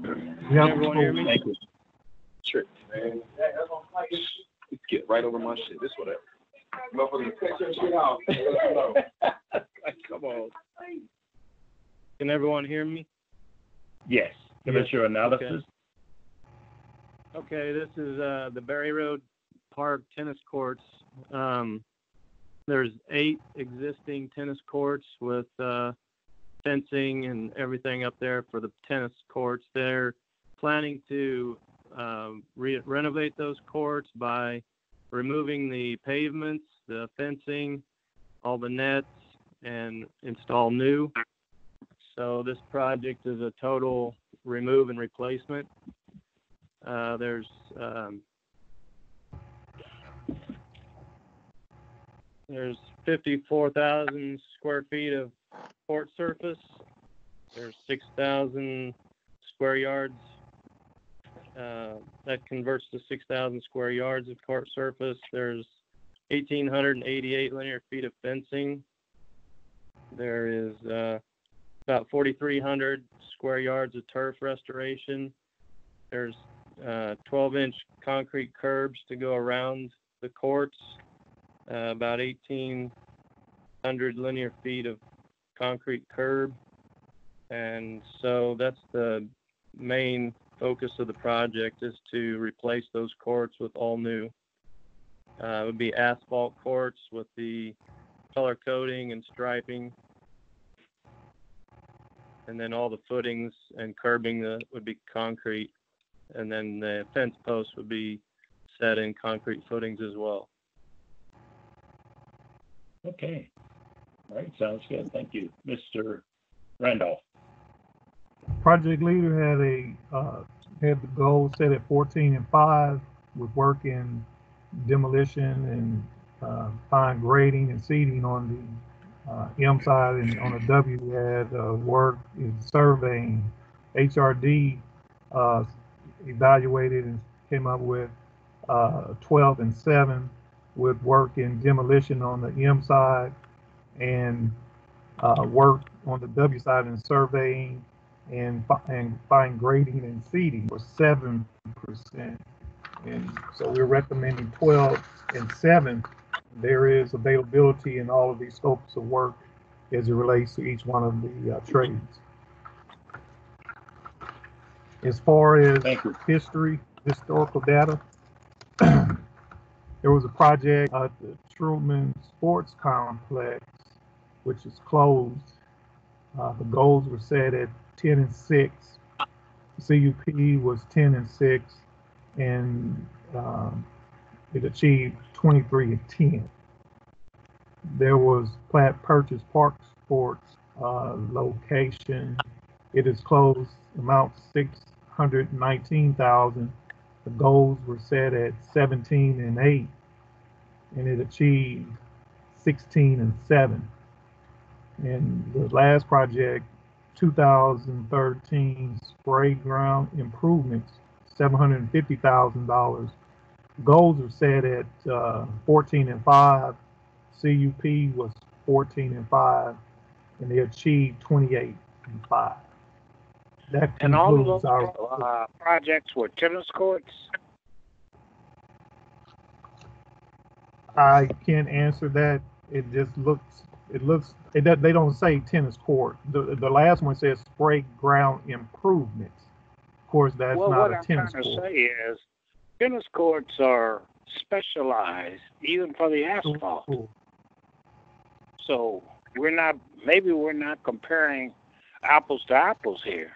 Can everyone hear me? Thank you. Sure, man. Get right over my shit. This whatever. Motherfucker, cut your shit off. Come on. Can everyone hear me? Yes. Give us your analysis. Okay, this is the Berry Road Park tennis courts. There's 8 existing tennis courts with fencing and everything up there for the tennis courts. They're planning to renovate those courts by removing the pavements, the fencing, all the nets, and install new. So this project is a total remove and replacement. There's 54,000 square feet of court surface. There's 6,000 square yards. That converts to 6,000 square yards of court surface. There's 1,888 linear feet of fencing. There is about 4,300 square yards of turf restoration. There's 12-inch concrete curbs to go around the courts. About 1,800 linear feet of concrete curb. And so that's the main focus of the project, is to replace those courts with all new. It would be asphalt courts with the color coding and striping. And then all the footings and curbing would be concrete. And then the fence posts would be set in concrete footings as well. Okay. All right. Sounds good. Thank you. Mr. Randolph. Project leader had the goal set at 14 and 5 with work in demolition and fine grading and seeding on the M side, and on the W we had work in surveying. HRD evaluated and came up with 12 and 7 with work in demolition on the M side, and work on the W side in surveying and fine grading and seeding was 7%. And so we're recommending 12 and 7. There is availability in all of these scopes of work as it relates to each one of the trades. As far as historical data, there was a project at the Truman Sports Complex, which is closed. The goals were set at 10 and 6. CUP was 10 and 6, and it achieved 23 and 10. There was plat purchase Park Sports location. It is closed, amount 619,000. The goals were set at 17 and 8, and it achieved 16 and 7. And the last project, 2013 spray ground improvements, $750,000. Goals are set at 14 and 5. CUP was 14 and 5, and they achieved 28 and 5. That And all of concludes those our projects were tennis courts? I can't answer that. It just looks. They don't say tennis court. The last one says spray ground improvements. Of course, that's not a tennis court. What I'm trying to say is, tennis courts are specialized even for the asphalt. So maybe we're not comparing apples to apples here.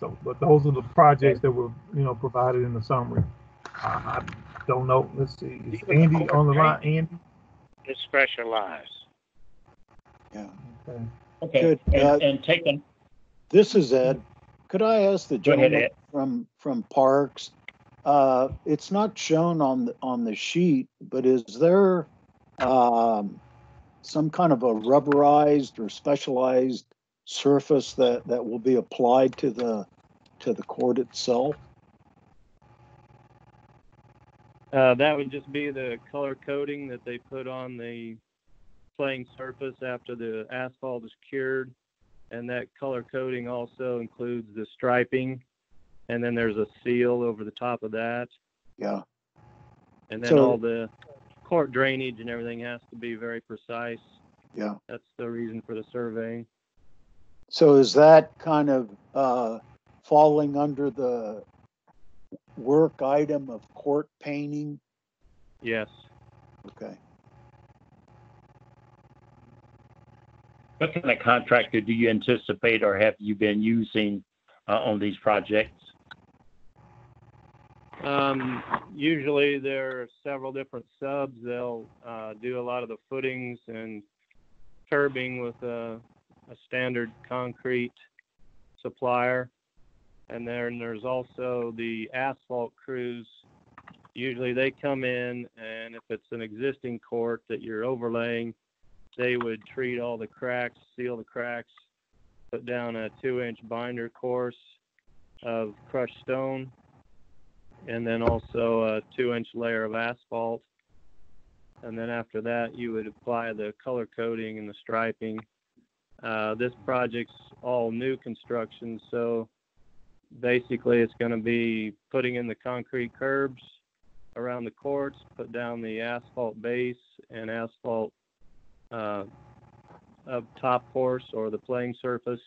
So, but those are the projects that were, provided in the summary. I don't know. Let's see. Is Andy on the line? Andy? It's specialized. Yeah. Okay. Good. And taking. This is Ed. Could I ask the gentleman from Parks? It's not shown on the sheet, but is there some kind of a rubberized or specialized surface that will be applied to the court itself? That would just be the color coating that they put on the playing surface after the asphalt is cured. And that color coating also includes the striping. And then there's a seal over the top of that. Yeah. And then all the court drainage and everything has to be very precise. Yeah. That's the reason for the surveying. So is that kind of falling under the work item of court painting? Yes. Okay. What kind of contractor do you anticipate or have you been using on these projects? Usually there are several different subs. They'll do a lot of the footings and curbing with a standard concrete supplier. And then there's also the asphalt crews. Usually they come in, and if it's an existing court that you're overlaying, they would treat all the cracks, seal the cracks, put down a 2-inch binder course of crushed stone, and then also a 2-inch layer of asphalt. And then after that, you would apply the color coating and the striping. This project's all new construction, so basically it's going to be putting in the concrete curbs around the courts, put down the asphalt base and asphalt up top course or the playing surface,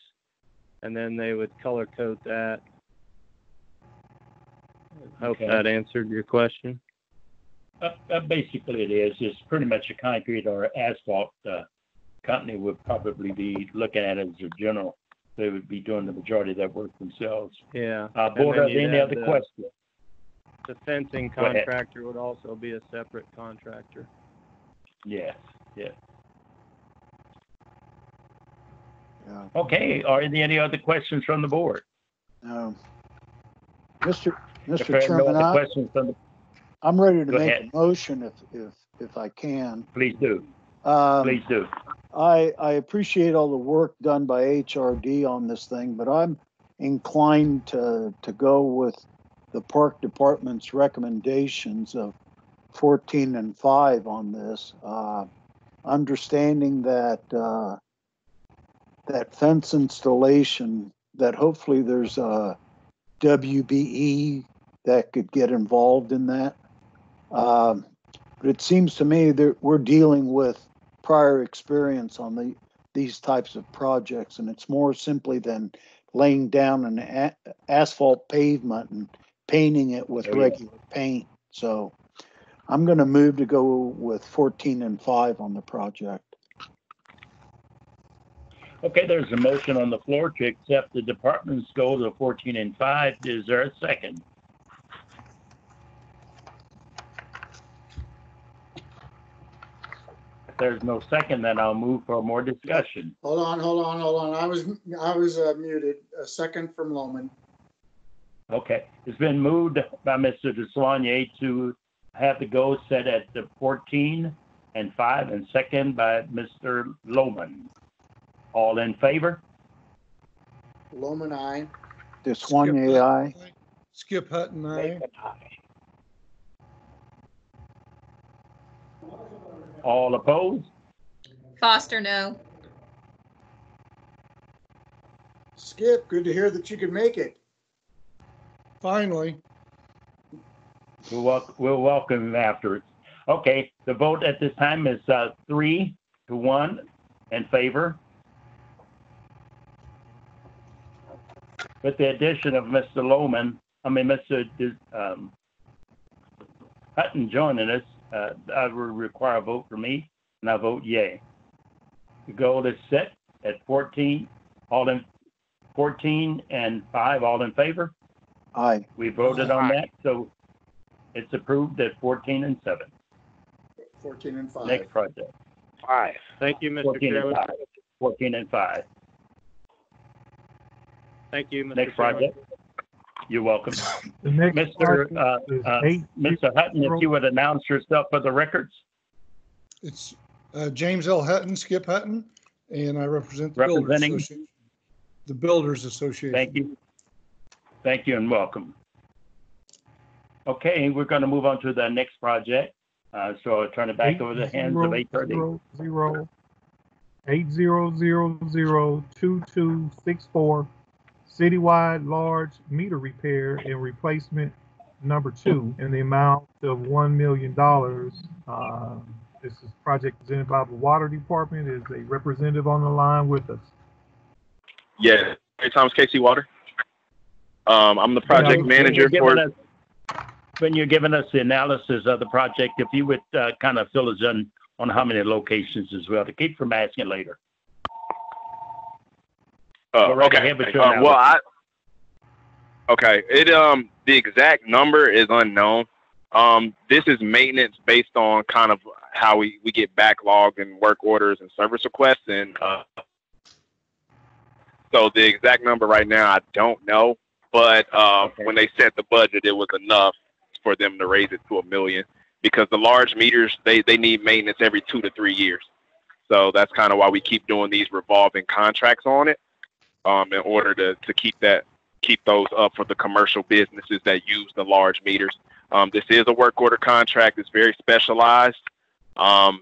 and then they would color coat that. I hope that answered your question. Basically it is. It's pretty much a concrete or asphalt company would probably be looking at it as a general. They would be doing the majority of that work themselves. Yeah. Board, are there any other questions? The fencing contractor would also be a separate contractor. Yes, yes. Yeah. Okay, are there any other questions from the board? No. Mr. If there are no Chairman, other questions from the... I'm ready to Go make ahead. a motion if I can. Please do. Please do. I appreciate all the work done by HRD on this thing, but I'm inclined to go with the Park Department's recommendations of 14 and 5 on this. understanding that that fence installation, that hopefully there's a WBE that could get involved in that. But it seems to me that we're dealing with prior experience on these types of projects, and it's more simply than laying down an asphalt pavement and painting it with regular paint. So I'm going to move to go with 14 and 5 on the project. Okay, there's a motion on the floor to accept the department's goals of 14 and 5. Is there a second? If there's no second, then I'll move for more discussion. Hold on. I was muted. A second from Lohman. Okay, it's been moved by Mr. DeSwanier to have the goals set at the 14 and 5, and second by Mr. Lohman. All in favor? Lohman, aye. DeSwanier, aye. Skip Hutton, aye. All opposed? Foster, no. Skip, good to hear that you could make it. Finally. We'll welcome him afterwards. Okay, the vote at this time is 3-1 in favor. With the addition of Mr. Mr. Hutton joining us, that will require a vote for me, and I vote yay. The goal is set at 14 and 5, all in favor? Aye. We voted on that, so it's approved at 14 and 7. 14 and 5. Next project. 5. Thank you, Mr. 14 Chairman. and 5. 14 and 5. Thank you, Mr. Next Chairman. project. You're welcome. The next Mr. project is Mr. Hutton, if you would announce yourself for the records. It's James L. Hutton, Skip Hutton, and I represent the Builders Representing? Association. The Builders Association. Thank you. Thank you and welcome. Okay, we're going to move on to the next project. So I'll turn it back over to the hands of HRD. 80002264 citywide large meter repair and replacement number 2 in the amount of $1 million. This is project presented by the Water Department. Is a representative on the line with us? Yeah, hey, Thomas Casey Water. I'm the project manager for. When you're giving us the analysis of the project, if you would kind of fill us in on how many locations as well, to keep from asking later. Okay. The exact number is unknown. This is maintenance based on kind of how we get backlogged and work orders and service requests, and so the exact number right now I don't know. But when they set the budget, it was enough for them to raise it to $1 million, because the large meters they need maintenance every 2 to 3 years. So that's kind of why we keep doing these revolving contracts on it, in order to keep those up for the commercial businesses that use the large meters. This is a work order contract. It's very specialized. I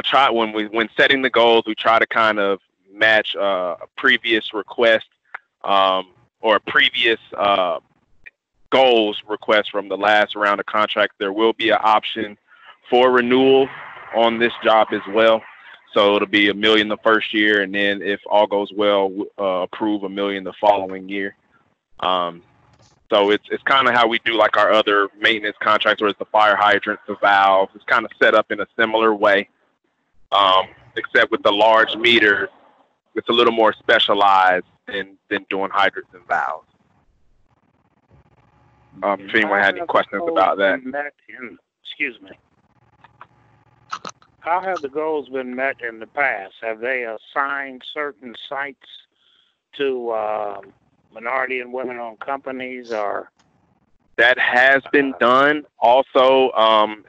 try when setting the goals, we try to kind of match a previous request or a previous goals request from the last round of contracts. There will be an option for renewal on this job as well. So it'll be $1 million the first year, and then if all goes well, approve $1 million the following year. So it's kind of how we do like our other maintenance contracts, where it's the fire hydrants, the valves. It's kind of set up in a similar way, except with the large meters, it's a little more specialized than doing hydrants and valves. If anyone had any questions about that. Excuse me. How have the goals been met in the past? Have they assigned certain sites to minority and women-owned companies, or? That has been done. Also,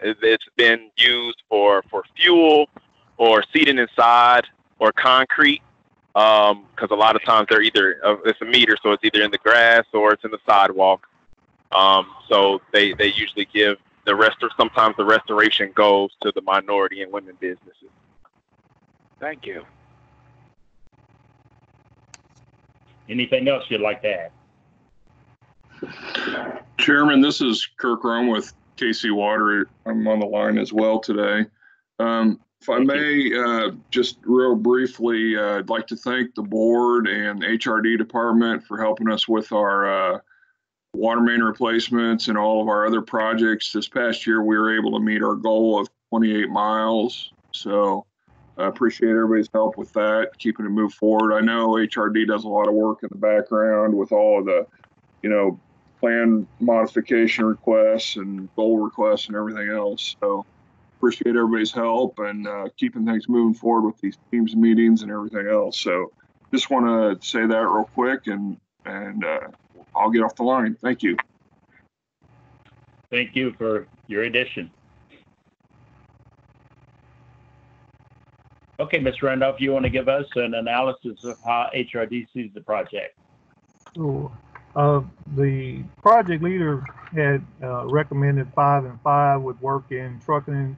it's been used for fuel or seating inside or concrete, because a lot of times they're either it's a meter, so it's either in the grass or it's in the sidewalk. So they usually give sometimes the restoration goes to the minority and women businesses. Thank you. Anything else you'd like to add? Chairman, this is Kirk Rome with KC Water. I'm on the line as well today. If I may, just real briefly, I'd like to thank the board and HRD department for helping us with our water main replacements and all of our other projects. This past year, we were able to meet our goal of 28 miles. So I appreciate everybody's help with that, keeping it move forward. I know HRD does a lot of work in the background with all of the, plan modification requests and goal requests and everything else. So appreciate everybody's help and keeping things moving forward with these teams meetings and everything else. So just want to say that real quick and I'll get off the line. Thank you. Thank you for your addition. Okay, Mr. Randolph, you want to give us an analysis of how HRD sees the project? Sure. The project leader had recommended 5 and 5 with work in trucking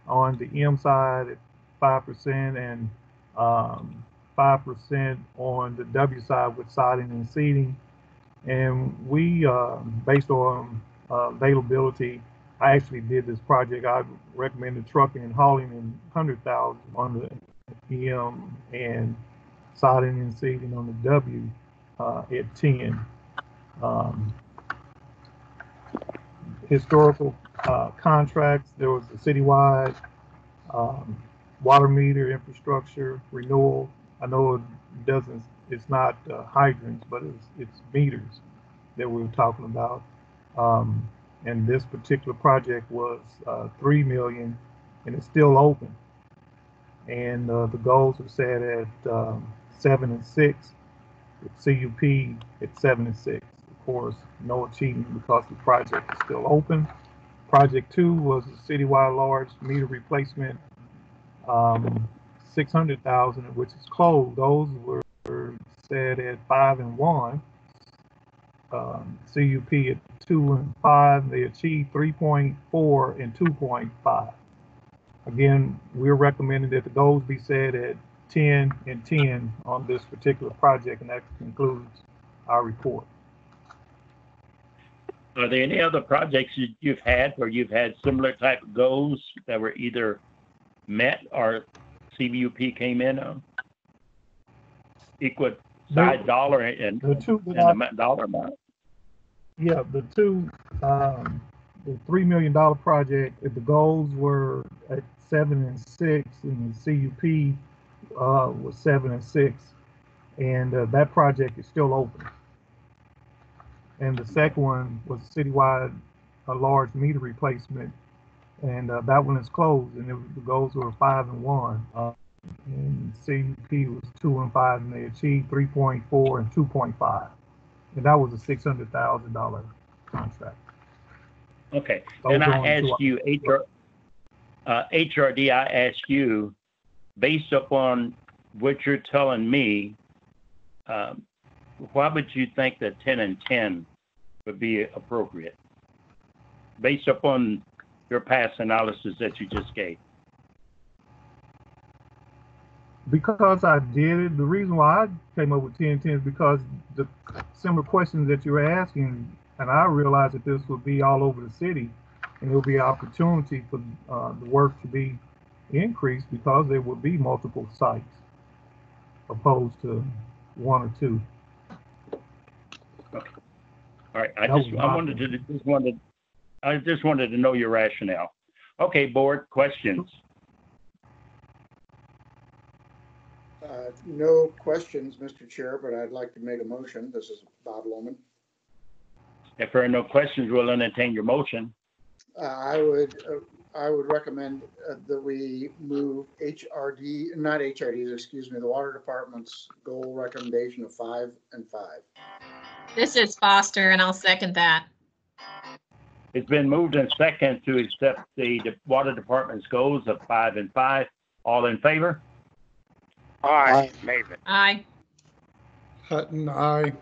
on the M side at 5% and 5% on the W side with siding and seating. And we, based on availability, I actually did this project. I recommended trucking and hauling in 100,000 on the M and siding and seating on the W at 10. Historical contracts, there was a citywide water meter infrastructure renewal. I know it's not hydrants, but it's meters that we were talking about. And this particular project was $3 million, and it's still open. And the goals are set at 7 and 6, with CUP at 7 and 6. Of course, no achievement because the project is still open. Project 2 was a citywide large meter replacement, 600,000, which is closed. Those were set at 5 and 1. CUP at 2 and 5. They achieved 3.4 and 2.5. Again, we're recommending that the goals be set at 10 and 10 on this particular project, and that concludes our report. Are there any other projects you've had where you've had similar type of goals that were either met or CVUP came in on? Equal size dollar and the dollar amount? Yeah, the $3 million project, the goals were at 7 and 6, and the CUP was 7 and 6, and that project is still open. And the second one was citywide, a large meter replacement, and that one is closed. And the goals were 5 and 1, and CUP was 2 and 5, and they achieved 3.4 and 2.5, and that was a $600,000 contract. Okay, and I asked you, HRD, I asked you, based upon what you're telling me, why would you think that 10 and 10 would be appropriate, based upon your past analysis that you just gave? Because I did it. The reason why I came up with 10 and 10 is because the similar questions that you were asking, and I realized that this would be all over the city, and there will be opportunity for the work to be increased because there will be multiple sites opposed to 1 or 2. Okay. All right. I just wanted to know your rationale. Okay, board, questions. No questions, Mr. Chair, but I'd like to make a motion. This is Bob Lohman. If there are no questions, we'll entertain your motion. I would recommend that we move not HRDs, excuse me, the water department's goal recommendation of 5 and 5. This is Foster, and I'll second that. It's been moved and second to accept the water department's goals of 5 and 5. All in favor? Aye. Maven. Aye. Hutton, aye.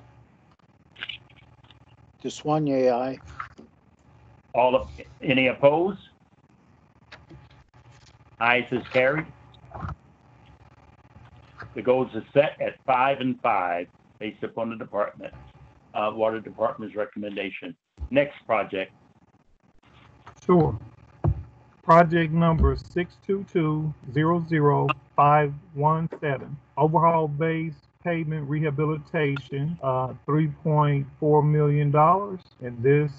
Deswanier, aye. Any opposed? Ayes is carried. The goals are set at 5 and 5 based upon the water department's recommendation. Next project. Sure. Project number 622-00517, Overhaul Base Pavement Rehabilitation, $3.4 million. And this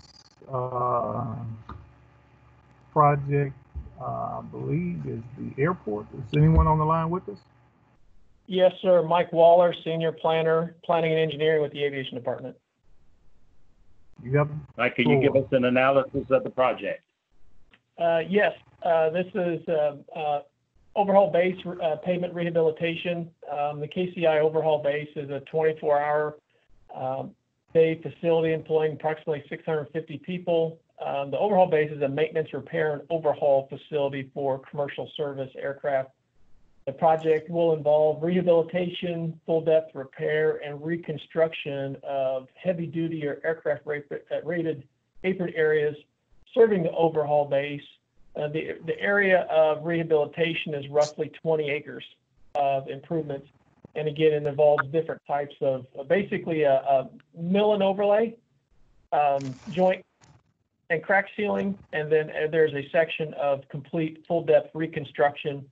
project, I believe, is the airport. Is anyone on the line with us? Yes, sir. Mike Waller, Senior Planner, Planning and Engineering with the Aviation Department. Mike, can you give us an analysis of the project? Yes, this is Overhaul Base Pavement Rehabilitation. The KCI Overhaul Base is a 24-hour day facility employing approximately 650 people. The Overhaul Base is a maintenance, repair, and overhaul facility for commercial service aircraft. The project will involve rehabilitation, full-depth repair, and reconstruction of heavy-duty or aircraft-rated apron areas serving the Overhaul Base. The area of rehabilitation is roughly 20 acres of improvements. And again, it involves different types of basically a mill and overlay, joint and crack sealing, and then there's a section of complete full-depth reconstruction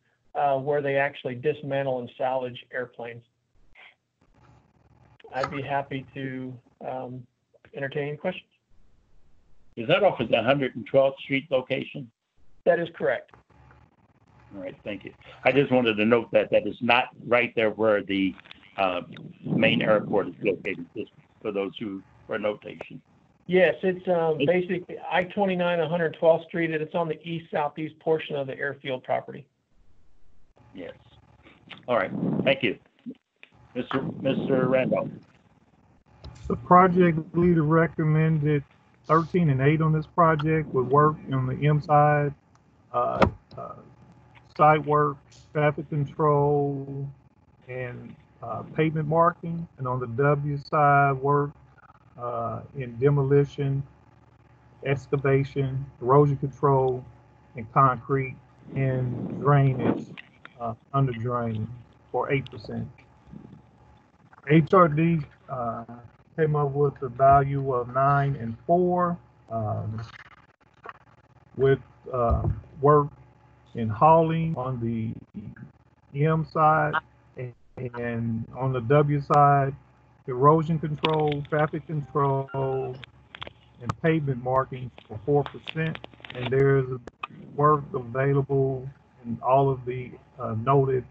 where they actually dismantle and salvage airplanes. I'd be happy to entertain any questions. Is that off of the 112th Street location? That is correct. All right, thank you. I just wanted to note that that is not right there where the main airport is located, just for those who, for notation. Yes, it's basically I-29, 112th Street, and it's on the east-southeast portion of the airfield property. Yes. All right, thank you. Mr. Randolph. The project leader recommended 13 and 8 on this project with work on the M side, site work, traffic control, and pavement marking, and on the W side, work in demolition, excavation, erosion control, and concrete and drainage, under drain for 8%. HRD came up with a value of 9 and 4 with work in hauling on the M side, and on the W side, erosion control, traffic control, and pavement markings for 4%. And there's work available in all of the noted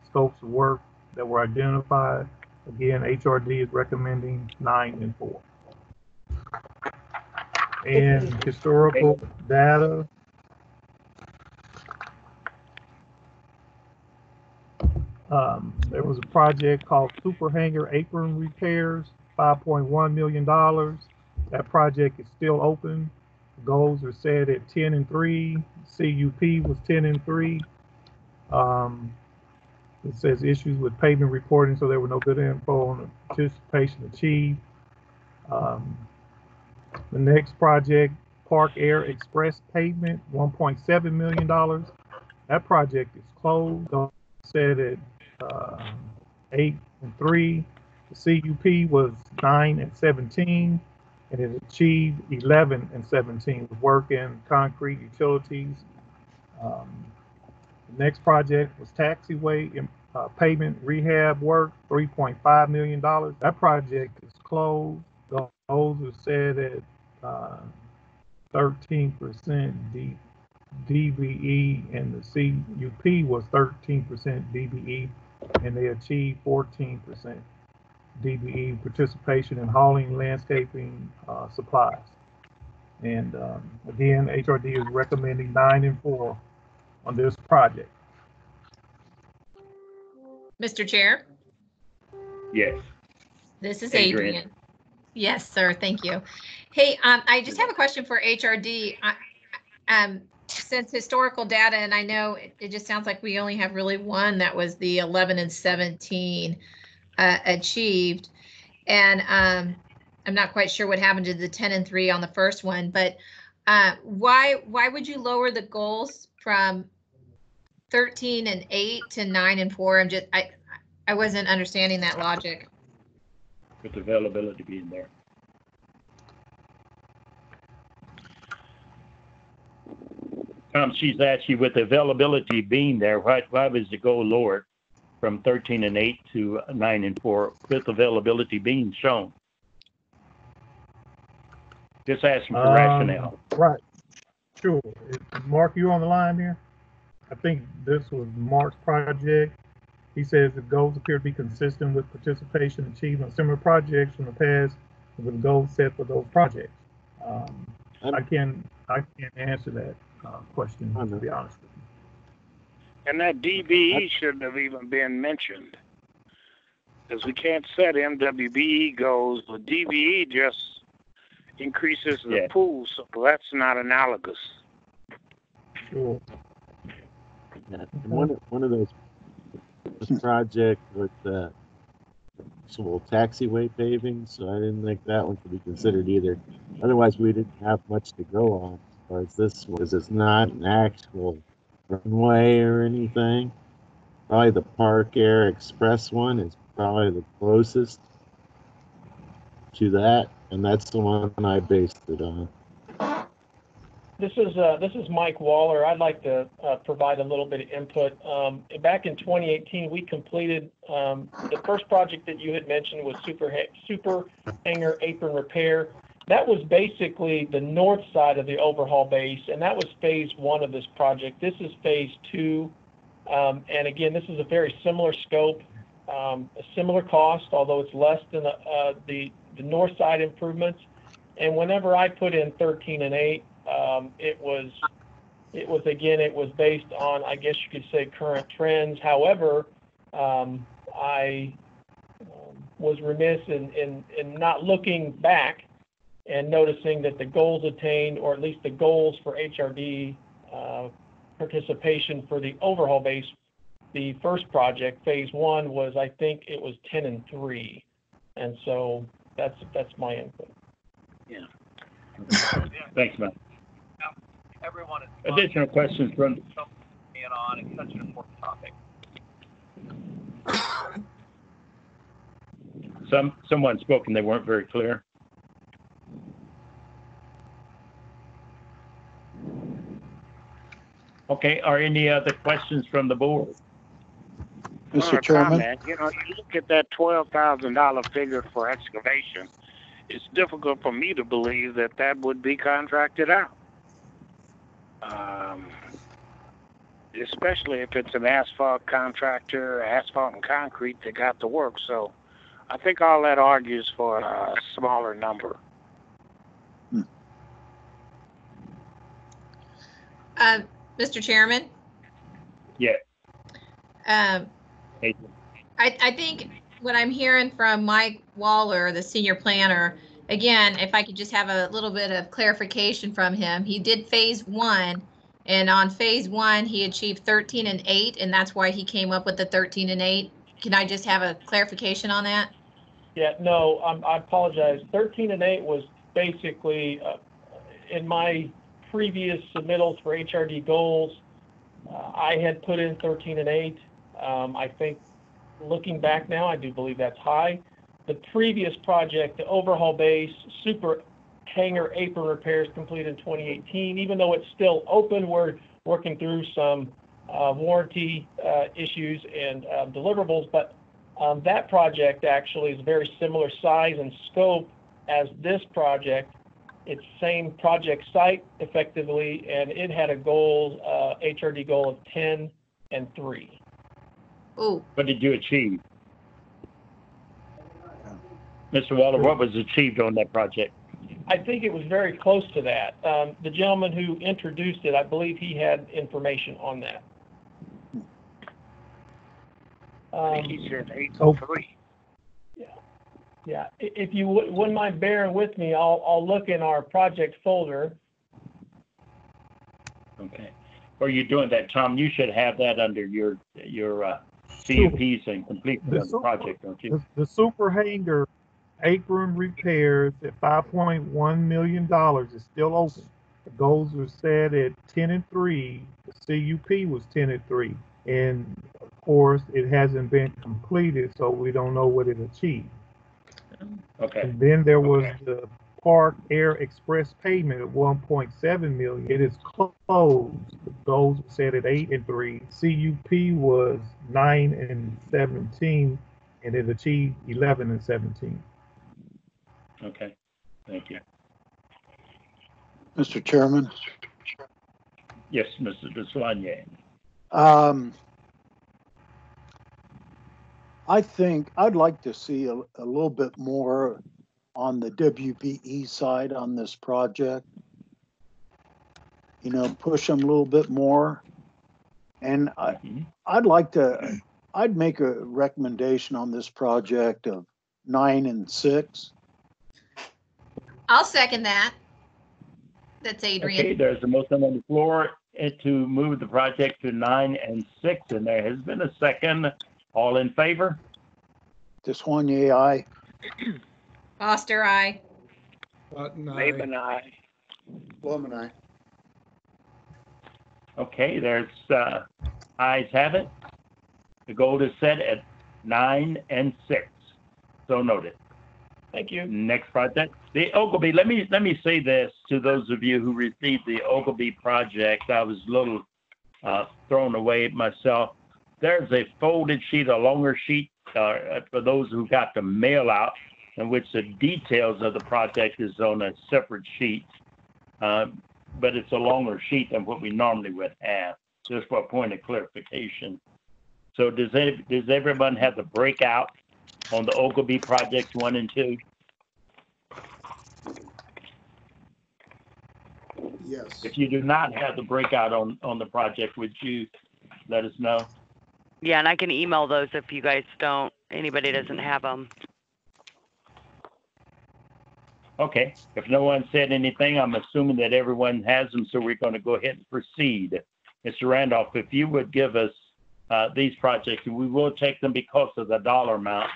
scopes of work that were identified. Again, HRD is recommending 9 and 4. And historical data. There was a project called Super Hangar Apron Repairs, $5.1 million. That project is still open. Goals are set at 10 and 3. CUP was 10 and 3. It says issues with pavement reporting, so there were no good info on the participation achieved. The next project, Park Air Express Pavement, $1.7 million. That project is closed. Set at 8 and 3. The CUP was 9 and 17, and it achieved 11 and 17 with work in concrete utilities. The next project was taxiway pavement rehab work, $3.5 million. That project is closed. Those are set at 13% DBE, and the CUP was 13% DBE, and they achieved 14% DBE participation in hauling, landscaping, supplies. And again, HRD is recommending 9 and 4 on this project. Mr. Chair? Yes. This is Adrian. Yes, sir. Thank you. Hey, I just have a question for HRD. Since historical data, and I know it just sounds like we only have really one that was the 11 and 17 achieved. And I'm not quite sure what happened to the 10 and 3 on the first one, but why would you lower the goals from 13 and 8 to 9 and 4. I wasn't understanding that logic. With availability being there. She's actually with availability being there. Why was the goal lowered from 13 and 8 to 9 and 4 with availability being shown? Just asking for rationale. Right. Sure. Mark, you on the line here? I think this was Mark's project. He says the goals appear to be consistent with participation achieved on similar projects from the past with goals set for those projects. I can't answer that question, to be honest with you. And that DBE shouldn't have even been mentioned, because we can't set MWBE goals, but DBE just increases the pool, so that's not analogous. Sure. Yeah, and one of those project with actual taxiway paving, so I didn't think that one could be considered either. Otherwise, we didn't have much to go on as far as this was. It's not an actual runway or anything. Probably the Park Air Express one is probably the closest to that, and that's the one I based it on. This is Mike Waller. I'd like to provide a little bit of input. Back in 2018, we completed the first project that you had mentioned was super hanger apron repair. That was basically the north side of the overhaul base, and that was phase 1 of this project. This is phase 2, and again, this is a very similar scope, a similar cost, although it's less than the north side improvements. And whenever I put in 13 and 8, it was based on, I guess you could say, current trends. However, I was remiss in not looking back and noticing that the goals attained, or at least the goals for HRD participation for the overhaul base, the first project, phase 1, was, I think it was 10 and 3. And so that's my input. Yeah. Thanks, Matt. Everyone is additional questions from being on. It's such an important topic. Someone spoke and they weren't very clear. Okay, are any other questions from the board? Mr. Chairman, you look at that $12,000 figure for excavation. It's difficult for me to believe that would be contracted out. Especially if it's an asphalt contractor, asphalt and concrete that got the work. So I think all that argues for a smaller number. Mr. Chairman? Yeah. I think what I'm hearing from Mike Waller, the senior planner, again, if I could just have a little bit of clarification from him. He did phase 1, and on phase 1, he achieved 13 and 8, and that's why he came up with the 13 and 8. Can I just have a clarification on that? Yeah, no, I apologize. 13 and 8 was basically, in my previous submittals for HRD goals, I had put in 13 and 8. I think looking back now, I do believe that's high. The previous project, the overhaul base, super hanger apron repairs completed in 2018. Even though it's still open, we're working through some warranty issues and deliverables, but that project actually is very similar size and scope as this project. It's same project site effectively, and it had a goal, HRD goal of 10 and 3. Ooh. What did you achieve? Mr. Waller, what was achieved on that project? I think it was very close to that. The gentleman who introduced it, I believe he had information on that. He said 8 and 3. Yeah. If you wouldn't mind bearing with me, I'll look in our project folder. Okay. While you're doing that, Tom, you should have that under your CUPs and completion of the project, don't you? The super hanger apron repairs at $5.1 million is still open. The goals were set at 10 and 3. The CUP was 10 and 3. And of course, it hasn't been completed, so we don't know what it achieved. Okay. And then there was the Park Air Express payment of 1.7 million. It is closed. The goals were set at 8 and 3. CUP was 9 and 17, and it achieved 11 and 17. Okay. Thank you. Mr. Chairman. Yes, Mr. Desoignier. I think I'd like to see a little bit more on the WBE side on this project. You know, push them a little bit more. And I'd make a recommendation on this project of 9 and 6. I'll second that. That's Adrian. Okay, there's a motion on the floor to move the project to 9 and 6, and there has been a second. All in favor? Desoignier, aye. Foster, aye. Laban, aye. Blumen, aye. Okay, there's ayes have it. The goal is set at 9 and 6. So noted. Thank you. Next project, the Ogilvy. Let me say this to those of you who received the Ogilvy project. I was a little thrown away myself. There's a folded sheet, a longer sheet for those who got the mail out, in which the details of the project is on a separate sheet. But it's a longer sheet than what we normally would have, just for a point of clarification. So does everyone have the breakout on the Ogilvy projects 1 and 2? Yes. If you do not have the breakout on the project, would you let us know? Yeah, and I can email those if you guys don't, anybody doesn't have them. Okay, if no one said anything, I'm assuming that everyone has them, so we're going to go ahead and proceed. Mr. Randolph, if you would give us these projects, we will take them because of the dollar amount.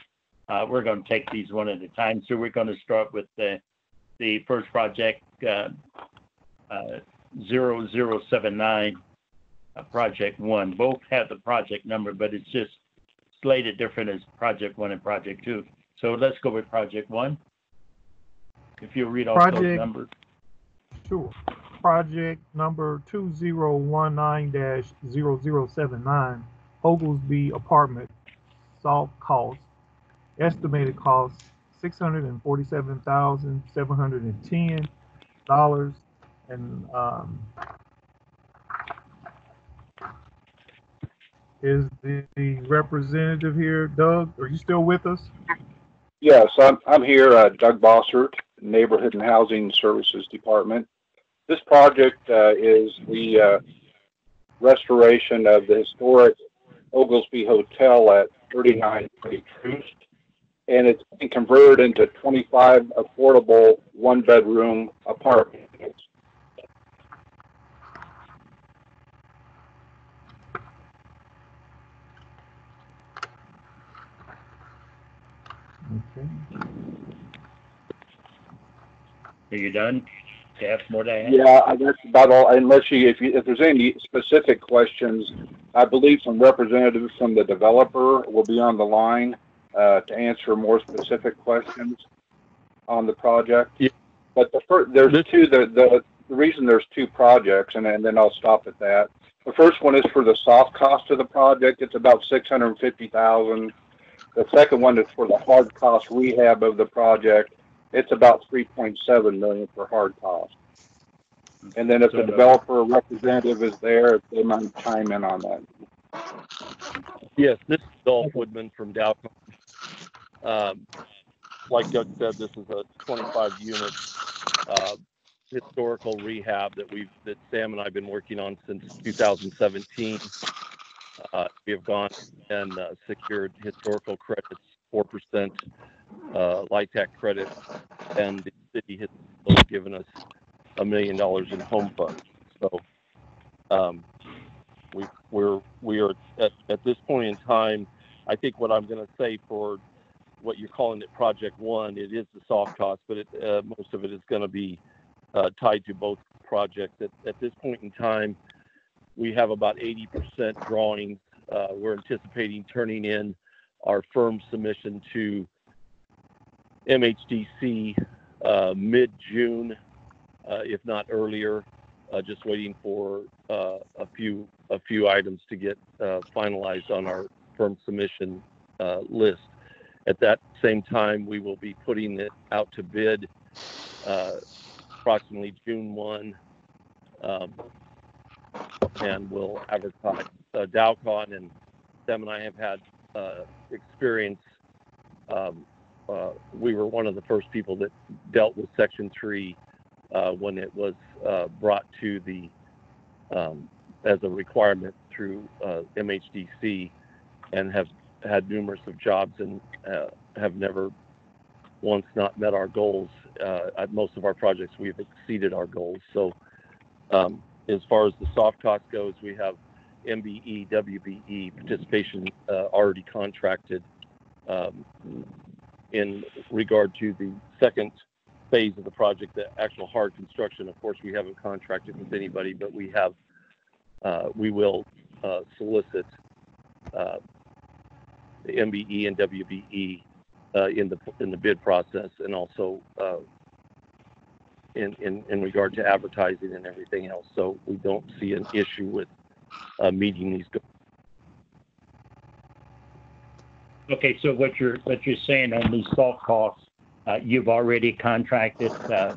We're going to take these one at a time. So we're going to start with the first project, 0079, project 1. Both have the project number, but it's just slated different as project 1 and project 2. So let's go with project 1. If you read off those numbers. Sure. Project number 2019-0079, Oglesby Apartment, soft cost, estimated cost $647,710, and is the representative here? Doug, are you still with us? Yes, I'm here, Doug Bossert, Neighborhood and Housing Services Department. This project is the restoration of the historic Oglesby Hotel at 39 Troost, and it's being converted into 25 affordable one-bedroom apartments. Okay. Are you done? Do you have more to add? Yeah, that's about all. Unless if there's any specific questions, I believe some representatives from the developer will be on the line to answer more specific questions on the project. Yeah. But the reason there's two projects, and then I'll stop at that. The first one is for the soft cost of the project. It's about $650,000. The second one is for the hard cost rehab of the project. It's about $3.7 million for hard cost. And then if the developer representative is there, they might chime in on that. Yes, this is Dolph Woodman from Dow. Like Doug said, this is a 25-unit historical rehab that Sam and I have been working on since 2017. We have gone and secured historical credits, 4% LIHTC credit, and the city has given us $1 million in home funds. So we are at this point in time. I think what I'm going to say for what you're calling it Project 1, it is the soft cost, but most of it is going to be tied to both project. At this point in time, we have about 80% drawings. We're anticipating turning in our firm submission to MHDC mid-June, if not earlier. Just waiting for a few items to get finalized on our firm submission list. At that same time, we will be putting it out to bid approximately June 1, and we'll advertise. Dowcon and Sam and I have had experience. We were one of the first people that dealt with Section 3 when it was brought to the as a requirement through MHDC, and have had numerous of jobs and have never once not met our goals. At most of our projects, we've exceeded our goals. So as far as the soft cost goes, we have MBE, WBE participation already contracted. In regard to the second phase of the project, the actual hard construction, of course, we haven't contracted with anybody, but we have, we will solicit the MBE and WBE in the bid process, and also in regard to advertising and everything else. So we don't see an issue with meeting these goals. Okay, so what you're saying on these soft costs, you've already contracted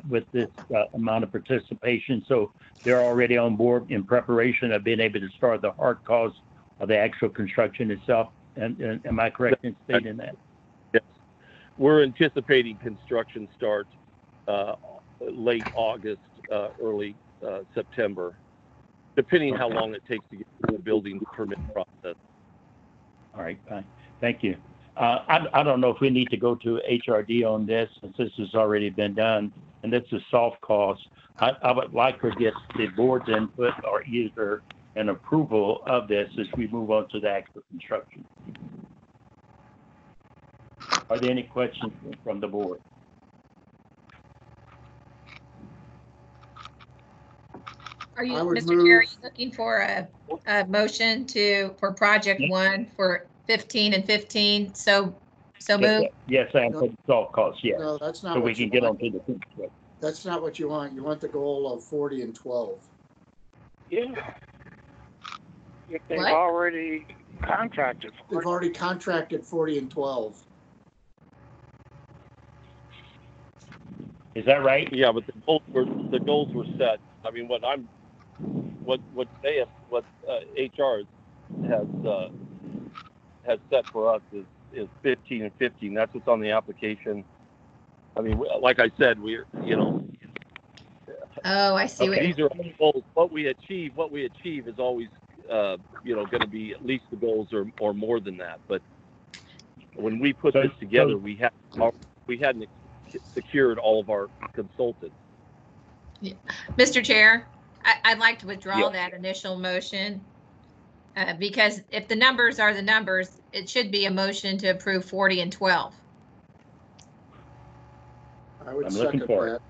with this amount of participation, so they're already on board in preparation of being able to start the hard costs of the actual construction itself. And am I correct in stating that? Yes, we're anticipating construction start late August, early September, depending how long it takes to get through the building permit process. All right, fine. Thank you. I don't know if we need to go to HRD on this, since this has already been done, and this is soft cost. I would like to get the board's input or either an approval of this as we move on to the actual construction. Are there any questions from the board? Are you, Mr. Chair, are you looking for a motion for project 1 for 15 and 15? So move. Yes, I am for the soft costs, yes. No, that's not so what we can you get want. on to the construction. That's not what you want. You want the goal of 40 and 12. Yeah. If they've What? already contracted. They've already contracted 40 and 12. Is that right? Yeah, but the goals were set. I mean, what they have, what HR has set for us is 15 and 15. That's what's on the application. I mean, like I said, we're, you know. Oh, I see. These are goals. What we achieve is always, you know, going to be at least the goals or more than that. But when we put this together, we hadn't secured all of our consultants. Yeah. Mr. Chair, I'd like to withdraw that initial motion because if the numbers are the numbers, it should be a motion to approve 40 and 12. I would I'm second looking for that. it.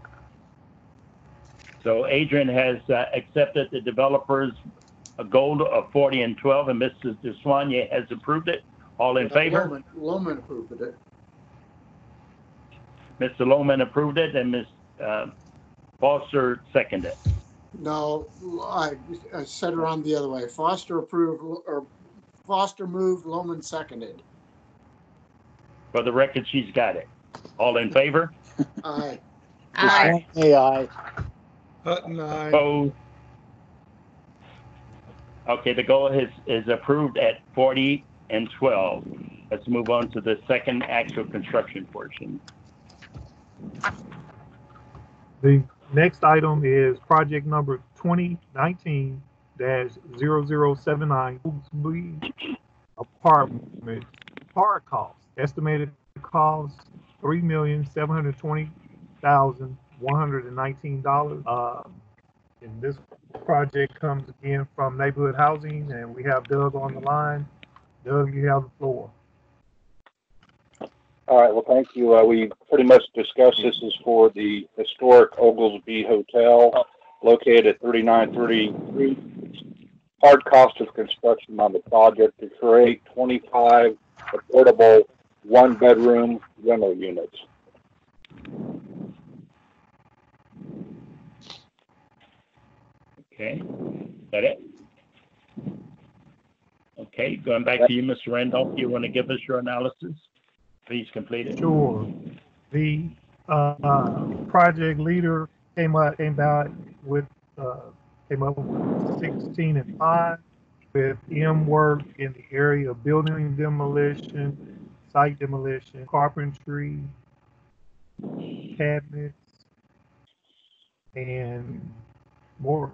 So Adrian has accepted the developer's goal of 40 and 12, and Mrs. DeSwanya has approved it. All in favor? Loman approved it. Mr. Lohman approved it, and Ms. Foster seconded. No, I said it wrong the other way. Foster approved, or Foster moved, Loman seconded. For the record, she's got it. All in favor? Aye. Aye. Aye. Hutton, aye. Opposed? Okay, the goal is approved at 40 and 12. Let's move on to the second actual construction portion. The next item is project number 2019-0079, Oaksby Apartment hard cost. Estimated cost $3,720,119. And this project comes again from Neighborhood Housing, and we have Doug on the line. Doug, you have the floor. All right, well, thank you. We pretty much discussed this is for the historic Oglesby Hotel. located at 3933. Hard cost of construction on the project to create 25 affordable one-bedroom rental units. Okay, is that it? Okay, going back to you, Mr. Randolph, you want to give us your analysis? Please complete it. Sure. The project leader came up with 16 and 5 with M work in the area of building demolition, site demolition, carpentry, cabinets, and more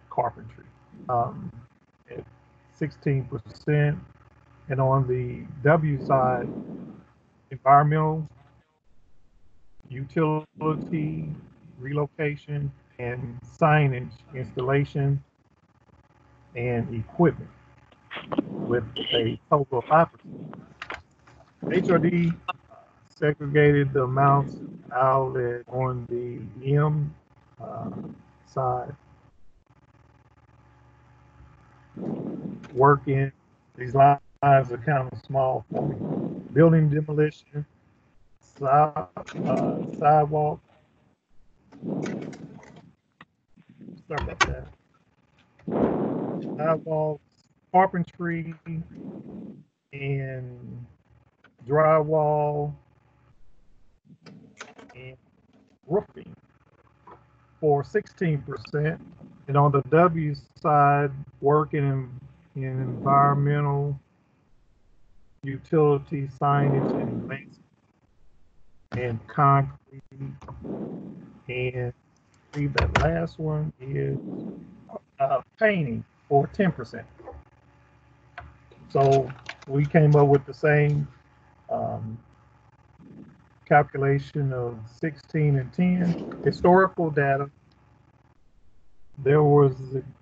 carpentry at 16%. And on the W side, environmental, utility, relocation, and signage installation and equipment with a total of 5%. HRD segregated the amounts out on the M side. Work in these lines are kind of small for me. Building demolition, sidewalk. Sorry about that. Sidewalks, carpentry, and drywall, and roofing for 16%. And on the W side, working in environmental, utility, signage, and landscape, and concrete. And I believe that last one is painting for 10%. So we came up with the same calculation of 16 and 10. Historical data. There was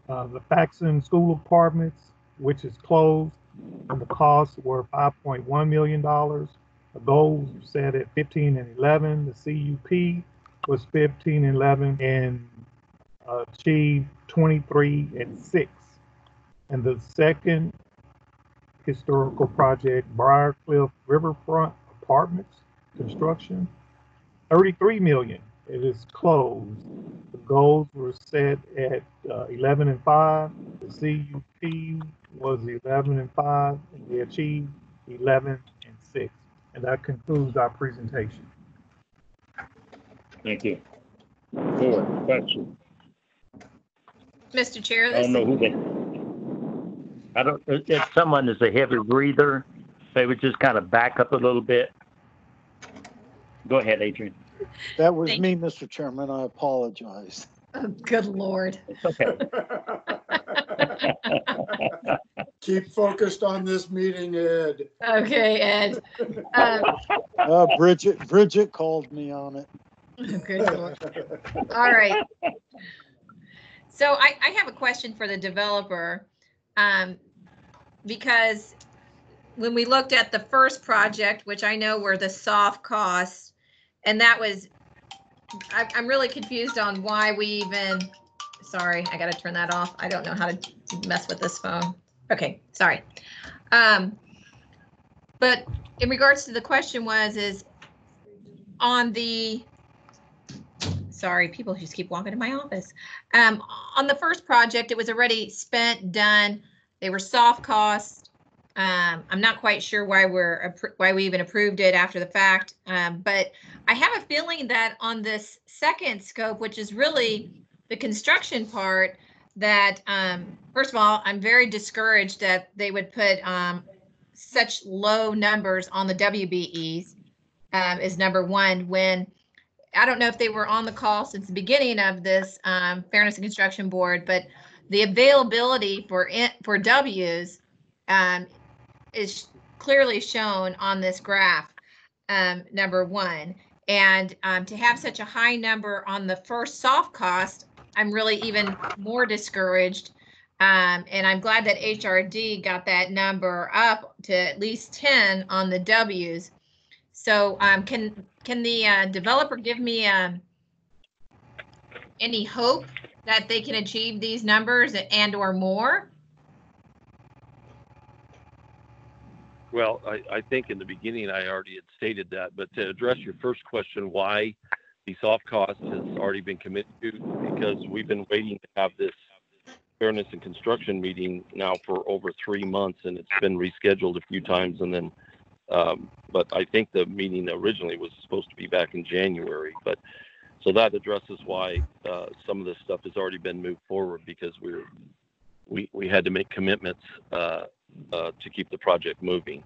the Faxon School Apartments, which is closed, and the costs were $5.1 million. The goals were set at 15 and 11. The CUP was 15 and 11 and achieved 23 and 6. And the second historical project, Briarcliff Riverfront Apartments construction, 33 million. It is closed. The goals were set at 11 and 5. The CUP was 11 and 5, and they achieved 11 and 6. And that concludes our presentation. Thank you. Board, question? Mr. Chair, I don't know who they. I don't. If someone is a heavy breather, they would just kind of back up a little bit. Go ahead, Adrian. That was me, Mr. Chairman. I apologize. Oh, good Lord. It's okay. Keep focused on this meeting, Ed. Okay, Ed. Bridget called me on it. Good Lord. All right. So I have a question for the developer, because when we looked at the first project, which I know were the soft costs, and that was, I'm really confused on why we even, sorry, I got to turn that off. I don't know how to mess with this phone. Okay, sorry. But in regards to the question is on the, sorry, people just keep walking in my office. On the first project, it was already spent, done. They were soft costs. I'm not quite sure why we even approved it after the fact. But I have a feeling that on this second scope, which is really the construction part, that first of all, I'm very discouraged that they would put such low numbers on the WBEs is number one, when I don't know if they were on the call since the beginning of this Fairness and Construction Board, but the availability for W's is clearly shown on this graph, number one. And to have such a high number on the first soft cost, I'm really even more discouraged. And I'm glad that HRD got that number up to at least 10 on the W's. So can the developer give me any hope that they can achieve these numbers and or more? Well, I think in the beginning I already had stated that, but to address your first question, why the soft cost has already been committed to, because we've been waiting to have this fairness and construction meeting now for over 3 months, and it's been rescheduled a few times. And then, but I think the meeting originally was supposed to be back in January. But so that addresses why some of this stuff has already been moved forward, because we had to make commitments to keep the project moving.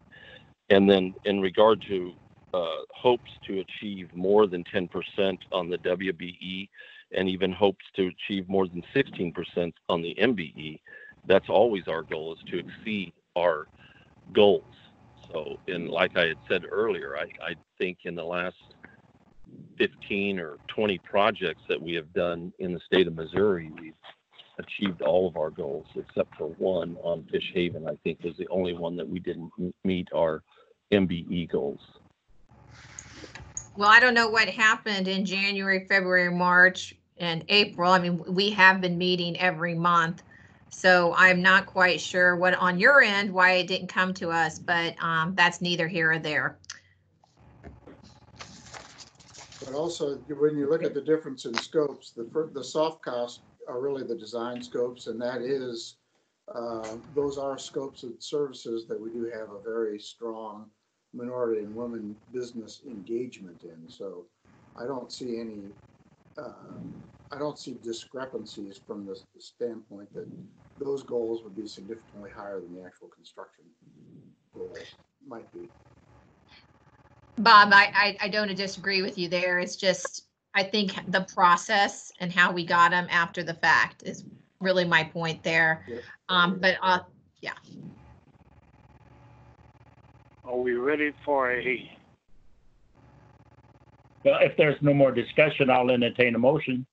And then in regard to hopes to achieve more than 10% on the WBE, and even hopes to achieve more than 16% on the MBE, that's always our goal, is to exceed our goals. So, and like I had said earlier, I think in the last 15 or 20 projects that we have done in the state of Missouri, we've achieved all of our goals except for one on Fish Haven. I think was the only one that we didn't meet our MBE goals. Well, I don't know what happened in January, February, March, and April. I mean, we have been meeting every month, so I'm not quite sure what on your end why it didn't come to us, but that's neither here or there. But also, when you look at the difference in scopes, the soft costs are really the design scopes, and that is, those are scopes of services that we do have a very strong minority and women business engagement in. So I don't see any, I don't see discrepancies from the standpoint that those goals would be significantly higher than the actual construction goals might be. Bob, I don't disagree with you there. It's just, I think the process and how we got them after the fact is really my point there. But yeah. Are we ready for a? Well, if there's no more discussion, I'll entertain a motion.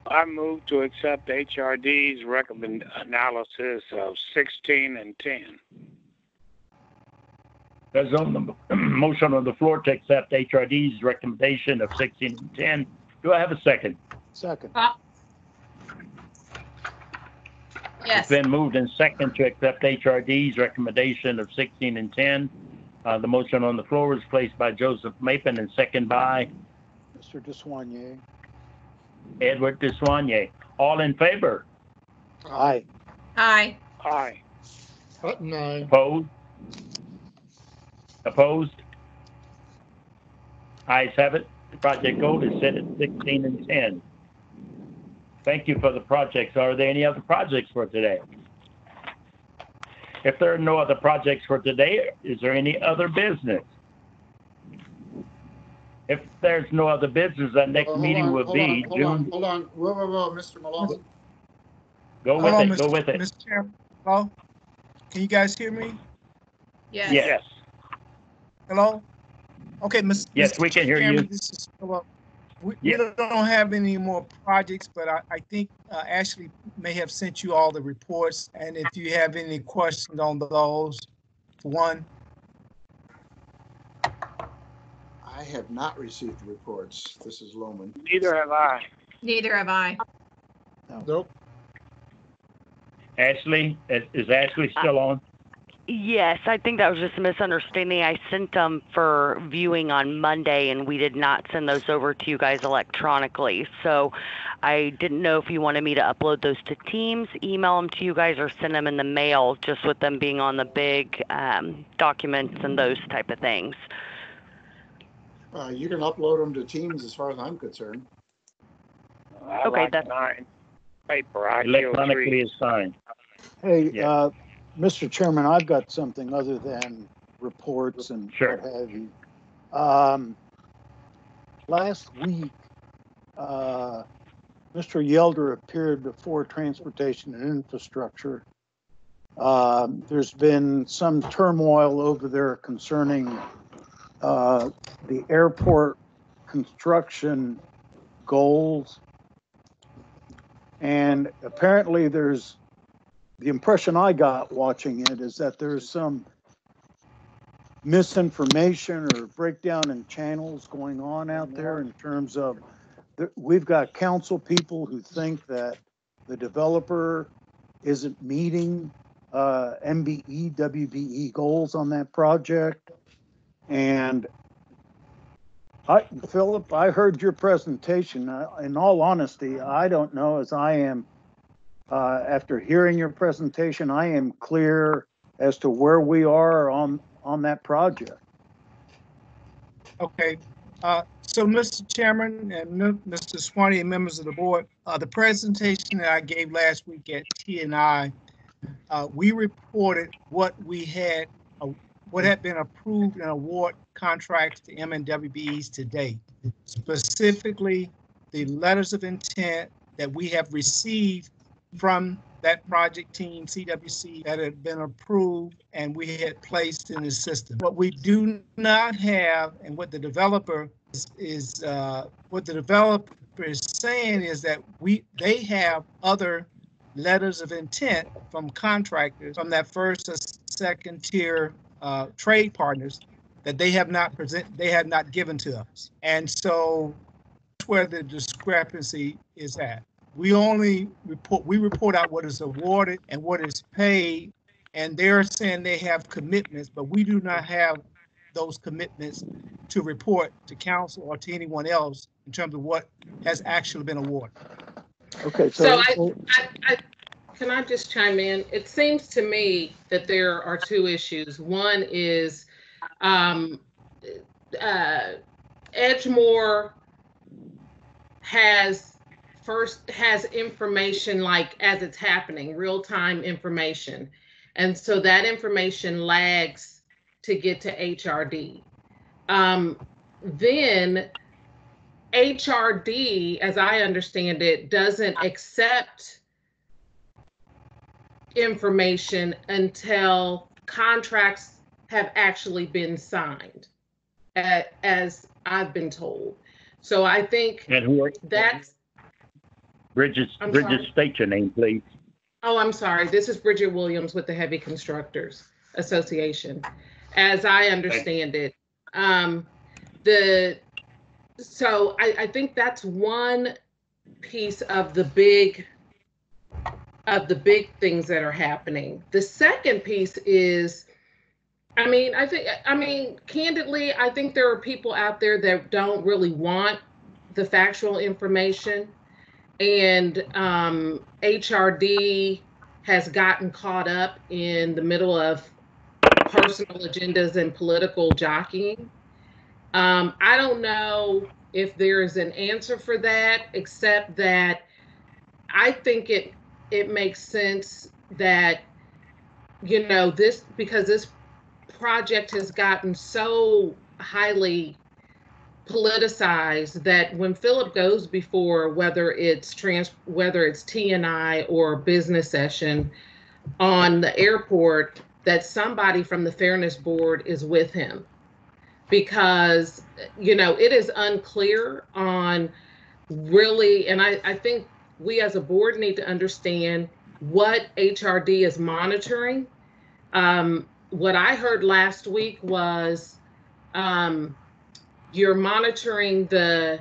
I move to accept HRD's recommend analysis of 16 and 10. There's a motion on the floor to accept HRD's recommendation of 16 and 10. Do I have a second? Second. Yes. It's been moved and second to accept HRD's recommendation of 16 and 10. The motion on the floor was placed by Joseph Mapin and second by Mr. Deswanier. Edward Deswanier. All in favor? Aye. Aye. Aye. Hutton, aye. Opposed? Opposed? Ayes have it. The project goal is set at 16 and 10. Thank you for the projects. Are there any other projects for today? If there are no other projects for today, is there any other business? If there's no other business, our next meeting will be June. Hold on. Whoa, Mr. Malone. Go with it. Mr. Chairman. Hello? Can you guys hear me? Yes. Yes. Hello? Okay, Yes, we can hear you. This is Philip. We don't have any more projects, but I think Ashley may have sent you all the reports. And if you have any questions on those, one. I have not received the reports. This is Loman. Neither have I. Neither have I. Nope. Ashley, is Ashley still on? Yes, I think that was just a misunderstanding. I sent them for viewing on Monday, and we did not send those over to you guys electronically. So I didn't know if you wanted me to upload those to Teams, email them to you guys, or send them in the mail, just with them being on the big documents and those type of things. You can upload them to Teams as far as I'm concerned. Okay, that's fine. Paper, electronically is fine. Hey, Mr. Chairman, I've got something other than reports and Sure. what have you. Last week, Mr. Yelder appeared before Transportation and Infrastructure. There's been some turmoil over there concerning the airport construction goals. And apparently there's, the impression I got watching it is that there's some misinformation or breakdown in channels going on out there in terms of we've got council people who think that the developer isn't meeting MBE, WBE goals on that project. And Philip, I heard your presentation. In all honesty, I don't know as I am, after hearing your presentation, I am clear as to where we are on that project. Okay. So, Mr. Chairman and Mr. Swanee and members of the board, the presentation that I gave last week at T&I, we reported what we had, what had been approved and award contracts to MNWBEs to date. Specifically, the letters of intent that we have received from that project team, CWC, that had been approved and we had placed in the system. What we do not have, and what the developer is saying is that they have other letters of intent from contractors from that first or second tier trade partners that they have not given to us. And so that's where the discrepancy is at. We report out what is awarded and what is paid, and they're saying they have commitments, but we do not have those commitments to report to council or to anyone else in terms of what has actually been awarded. Okay, so I can I just chime in? It seems to me that there are two issues. One is Edgemore has information like as it's happening, real-time information. And so that information lags to get to HRD. Then HRD, as I understand it, doesn't accept information until contracts have actually been signed, as I've been told. So I think that's Bridget, state your name, please. Oh, I'm sorry. This is Bridget Williams with the Heavy Constructors Association. As I understand it, so I think that's one piece of the big things that are happening. The second piece is, candidly, I think there are people out there that don't really want the factual information. And HRD has gotten caught up in the middle of personal agendas and political jockeying. I don't know if there is an answer for that, except that I think it makes sense that, because this project has gotten so highly politicized that when Philip goes before, whether it's T&I or business session on the airport, that somebody from the Fairness Board is with him, because it is unclear on really, and I think we as a board need to understand what HRD is monitoring. What I heard last week was you're monitoring the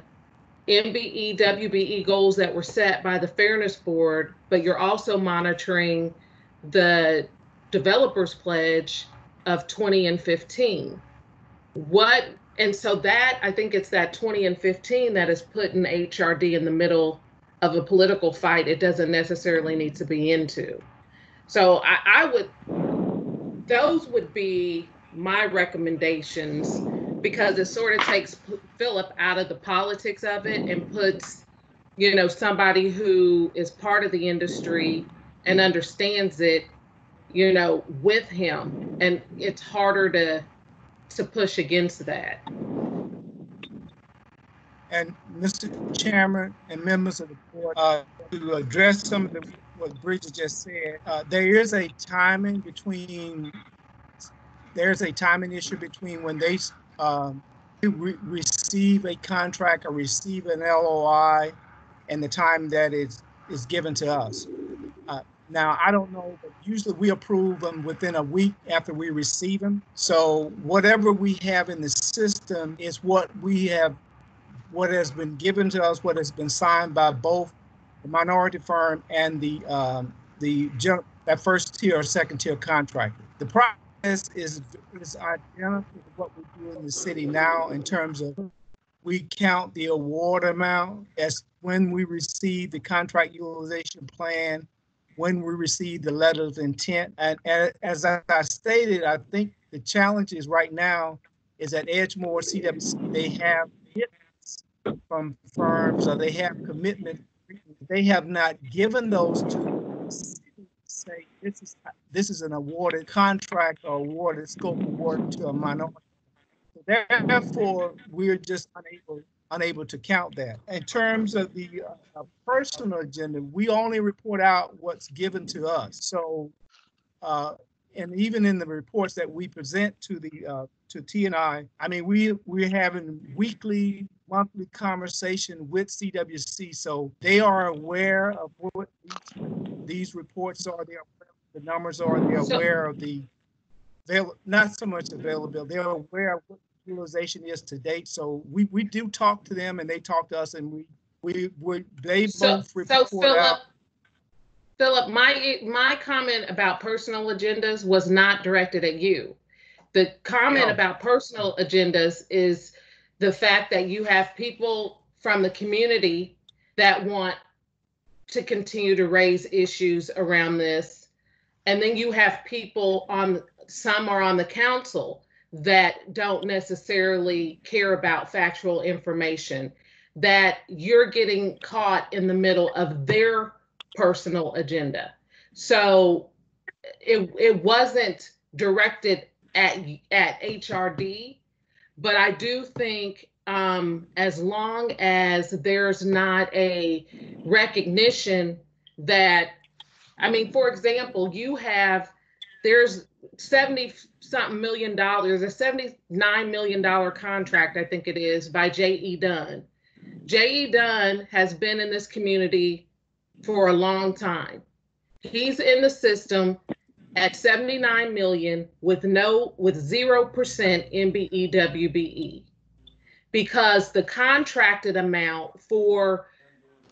MBE, WBE goals that were set by the Fairness Board, but you're also monitoring the Developers Pledge of 20 and 15. And so that, I think it's that 20 and 15 that is putting HRD in the middle of a political fight it doesn't necessarily need to be into. So those would be my recommendations, because it sort of takes Philip out of the politics of it and puts, somebody who is part of the industry and understands it, with him. And it's harder to push against that. And Mr. Chairman and members of the board, to address some of what Bridget just said, there's a timing issue between when they receive a contract or receive an LOI and the time that is given to us. Now, I don't know, but usually we approve them within a week after we receive them. So whatever we have in the system is what we have what has been given to us, what has been signed by both the minority firm and that first tier or second tier contractor. The process is identical to what we do in the city now in terms of we count the award amount as when we receive the contract utilization plan, when we receive the letter of intent. And as I stated, I think the challenge is right now is that Edgemoor, CWC, they have commitments from firms or they have commitment. They have not given those to say this is an awarded contract or awarded scope award to a minority. Therefore, we're just unable to count that. In terms of the personal agenda, we only report out what's given to us. So, and even in the reports that we present to the to T&I, I mean, we're having weekly, monthly conversation with CWC, so they are aware of what these reports are. They are aware of the numbers are. They're aware of the not so much availability. They're aware of what utilization is to date. So we do talk to them, and they talk to us, and they both report out. Philip, my comment about personal agendas was not directed at you. The comment about personal agendas is the fact that you have people from the community that want to continue to raise issues around this. And then you have people some are on the council that don't necessarily care about factual information, that you're getting caught in the middle of their personal agenda. So it wasn't directed at HRD, but I do think as long as there's not a recognition that, I mean, for example, there's $70-something million, a $79 million contract, I think it is, by J.E. Dunn. J.E. Dunn has been in this community for a long time. He's in the system at 79 million with 0% MBE-WBE, because the contracted amount for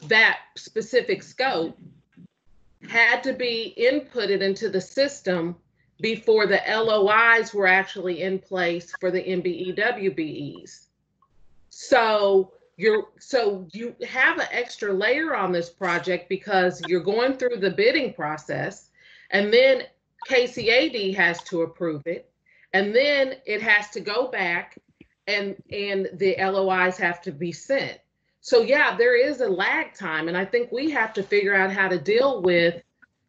that specific scope had to be inputted into the system before the LOIs were actually in place for the MBE-WBEs. So you have an extra layer on this project because you're going through the bidding process, and then KCAD has to approve it, and then it has to go back and the LOIs have to be sent. So yeah, there is a lag time, and I think we have to figure out how to deal with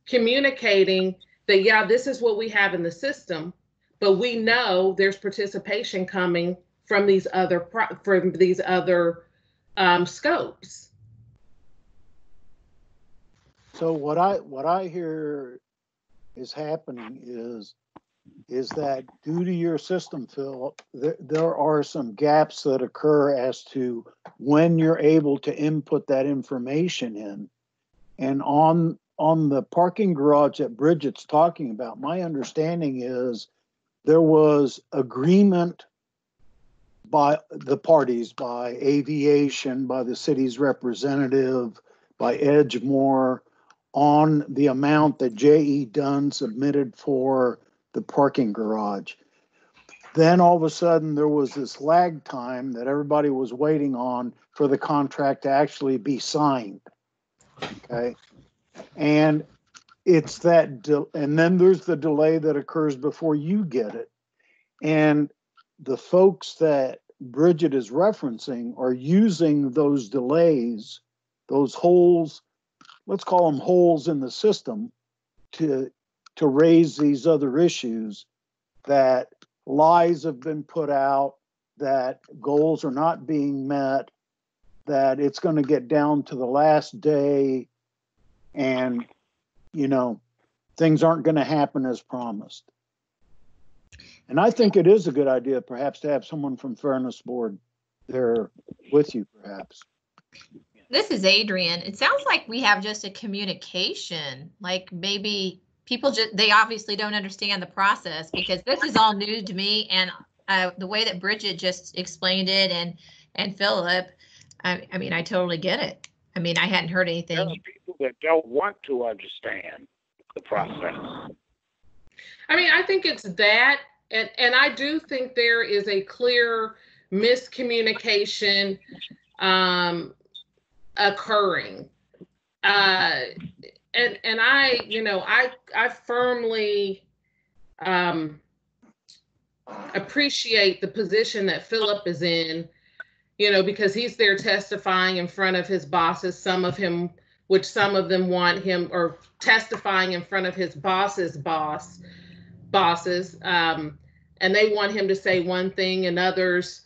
communicating that, yeah, this is what we have in the system, but we know there's participation coming from these other scopes. So what I hear is happening is that due to your system, Phil, there are some gaps that occur as to when you're able to input that information in. And on the parking garage that Bridget's talking about, my understanding is there was agreement by the parties, by aviation, by the city's representative, by Edgemoor, on the amount that J.E. Dunn submitted for the parking garage. Then all of a sudden there was this lag time that everybody was waiting on for the contract to actually be signed. Okay. And it's that, and then there's the delay that occurs before you get it. And the folks that Bridget is referencing are using those delays, those holes, let's call them holes in the system, to raise these other issues, that lies have been put out, that goals are not being met, that it's going to get down to the last day, and, you know, things aren't going to happen as promised. And I think it is a good idea, perhaps, to have someone from Fairness Board there with you, perhaps. This is Adrian. It sounds like we have just a communication, like maybe people they obviously don't understand the process, because this is all new to me, and the way that Bridget just explained it and Philip, I mean, I totally get it. I mean, I hadn't heard There anything. are people that don't want to understand the process. I mean, I think it's that, and I do think there is a clear miscommunication occurring. And I, you know, I firmly appreciate the position that Philip is in, you know, because he's there testifying in front of his bosses, some of them want him, or testifying in front of his bosses, and they want him to say one thing and others,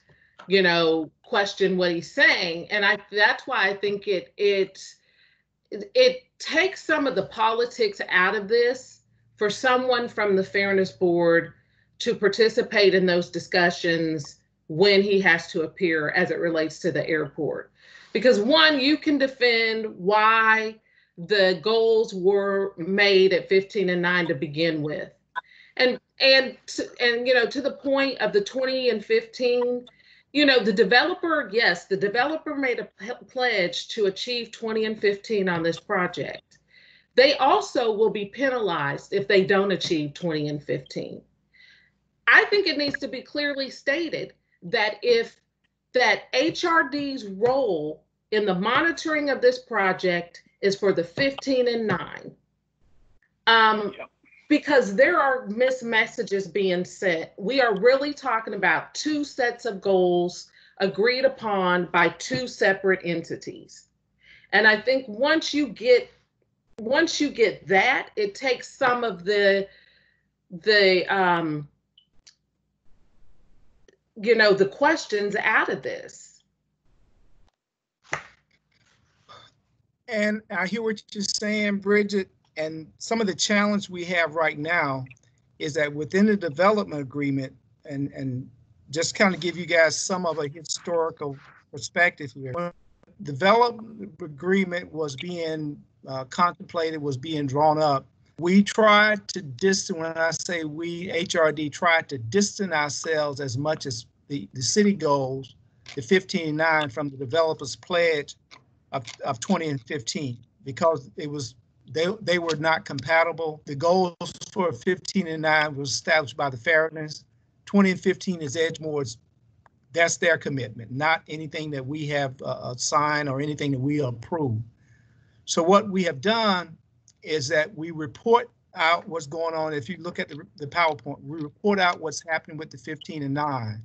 you know, question what he's saying. And that's why I think it takes some of the politics out of this for someone from the Fairness Board to participate in those discussions when he has to appear as it relates to the airport. Because one, you can defend why the goals were made at 15 and 9 to begin with. And you know, to the point of the 20 and 15, you know, the developer made a pledge to achieve 20 and 15 on this project. They also will be penalized if they don't achieve 20 and 15. I think it needs to be clearly stated that that HRD's role in the monitoring of this project is for the 15 and 9. Because there are mixed messages being sent. We are really talking about two sets of goals agreed upon by two separate entities. And I think once you get that, it takes some of the you know, the questions out of this. And I hear what you're saying, Bridget. And some of the challenge we have right now is that within the development agreement, and just kind of give you guys some of a historical perspective here. When the development agreement was being contemplated, was being drawn up, we tried to distance, when I say we, HRD tried to distance ourselves as much as the city goals, the 15 and 9, from the developer's pledge of 20 and 15, because it was they were not compatible. The goals for 15 and 9 was established by the Fairness. 20 and 15 is Edgemore's. That's their commitment, not anything that we have signed or anything that we approve. So what we have done is that we report out what's going on. If you look at the PowerPoint, we report out what's happening with the 15 and 9.